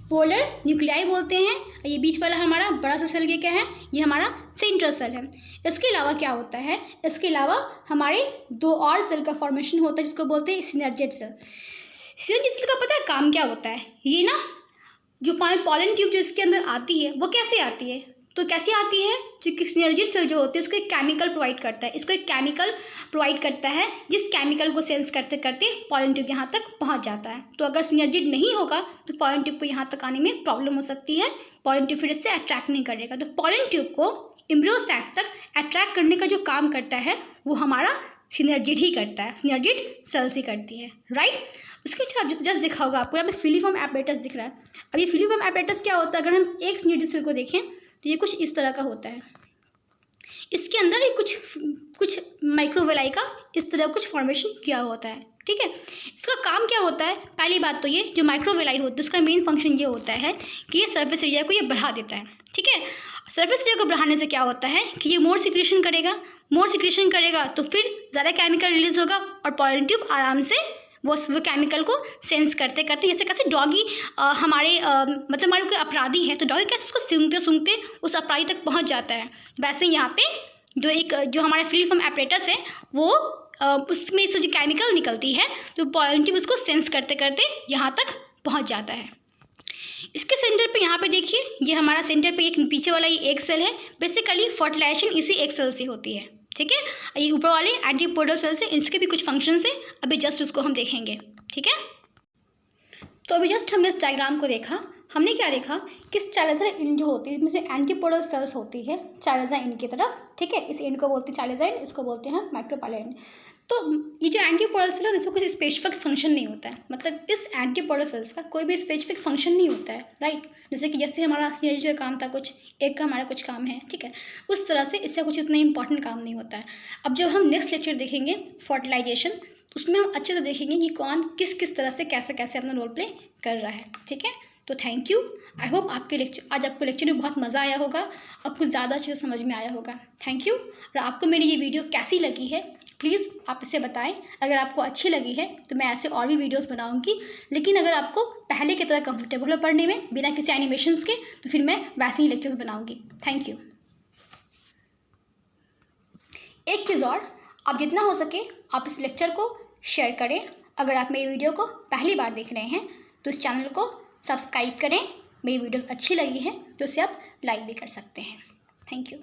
पोलर न्यूक्लियाई बोलते हैं। ये बीच वाला हमारा बड़ा सा सेल ये क्या है, ये हमारा सेंट्रल सेल है। इसके अलावा क्या होता है, इसके अलावा हमारे 2 और सेल का फॉर्मेशन होता है, जिसको बोलते हैं सिनर्जिड सेल। सिनर्जिड सेल का पता है काम क्या होता है, ये ना जो पॉलन ट्यूब जो इसके अंदर आती है वो कैसे आती है, तो कैसे आती है, जो सिनर्जिड सेल जो होती है उसको एक केमिकल प्रोवाइड करता है, इसको एक केमिकल प्रोवाइड करता है, जिस केमिकल को सेंस करते करते पॉलन ट्यूब यहाँ तक पहुँच जाता है। तो अगर सिनर्जिड नहीं होगा तो पॉलन ट्यूब को यहाँ तक आने में प्रॉब्लम हो सकती है, पॉलन ट्यूब फिर इससे अट्रैक्ट नहीं करेगा। तो पॉलन ट्यूब को एम्ब्रियो सैक तक अट्रैक्ट करने का जो काम करता है वो हमारा सिनर्जिड ही करता है, सिनर्जिड सेल्स ही करती है, राइट। उसके जस्ट दिखा होगा आपको, यहाँ पे फिलीफॉर्म एपरेटस दिख रहा है। अब ये फिलीफॉर्म एपरेटस क्या होता है, अगर हम एक सिनर्जिड सेल को देखें तो ये कुछ इस तरह का होता है। इसके अंदर ये कुछ माइक्रोवेलाई का इस तरह कुछ फॉर्मेशन किया होता है, ठीक है। इसका काम क्या होता है, पहली बात तो ये जो माइक्रोवेलाई होती है उसका मेन फंक्शन ये होता है कि ये सरफेस एरिया को ये बढ़ा देता है, ठीक है। सरफेस एरिया को बढ़ाने से क्या होता है कि ये मोर सिक्रेशन करेगा तो फिर ज़्यादा केमिकल रिलीज होगा, और पॉलन ट्यूब आराम से वो केमिकल को सेंस करते करते, जैसे कैसे डॉगी मतलब हमारे कोई अपराधी है तो डॉगी कैसे उसको सूंघते उस अपराधी तक पहुंच जाता है, वैसे यहाँ पे जो हमारा फिलीफॉर्म एपरेटस है वो उसमें से जो केमिकल निकलती है तो पॉलन ट्यूब उसको सेंस करते करते यहाँ तक पहुँच जाता है। इसके सेंटर पे यहाँ पे देखिए, ये हमारा सेंटर पे एक पीछे वाला ये एक सेल है। बेसिकली फर्टिलाइजेशन इसी एक सेल से होती है, ठीक है। ये ऊपर वाले एंटीपोडल सेल्स हैं, इसके भी कुछ फंक्शंस हैं, अभी जस्ट उसको हम देखेंगे, ठीक है। तो अभी जस्ट हमने इस डायग्राम को देखा, हमने क्या देखा कि चाइलोसा एंड जो होती है इसमें से एंटीपोडल सेल्स होती है चाइलोसा एंड की तरफ, ठीक है। इस एंड को बोलते हैं चाइलोसा एंड, इसको बोलते हैं माइक्रोपाइल एंड। तो ये जो एंटीपोडल सेल है इसका कुछ स्पेसिफिक फंक्शन नहीं होता है, मतलब इस एंटीपोडल सेल्स का कोई भी स्पेसिफिक फंक्शन नहीं होता है, राइट। जैसे हमारा सिनर्जी का काम था कुछ एक का हमारा कुछ काम है, ठीक है, उस तरह से इससे कुछ इतना इंपॉर्टेंट काम नहीं होता है। अब जब हम नेक्स्ट लेक्चर देखेंगे फर्टिलाइजेशन, उसमें हम अच्छे से देखेंगे कि कौन किस तरह से कैसे अपना रोल प्ले कर रहा है, ठीक है। तो थैंक यू, आई होप आज आपको लेक्चर में बहुत मज़ा आया होगा और कुछ ज़्यादा अच्छे से समझ में आया होगा। Thank you. और आपको मेरी ये वीडियो कैसी लगी है प्लीज़ आप इसे बताएं। अगर आपको अच्छी लगी है तो मैं ऐसे और भी वीडियोस बनाऊंगी, लेकिन अगर आपको पहले की तरह कंफर्टेबल हो पढ़ने में बिना किसी एनिमेशंस के तो फिर मैं वैसे ही लेक्चर्स बनाऊंगी। Thank you. एक चीज़ और, आप जितना हो सके आप इस लेक्चर को शेयर करें। अगर आप मेरी वीडियो को पहली बार देख रहे हैं तो इस चैनल को सब्सक्राइब करें, मेरी वीडियो अच्छी लगी है तो उसे आप लाइक भी कर सकते हैं। Thank you.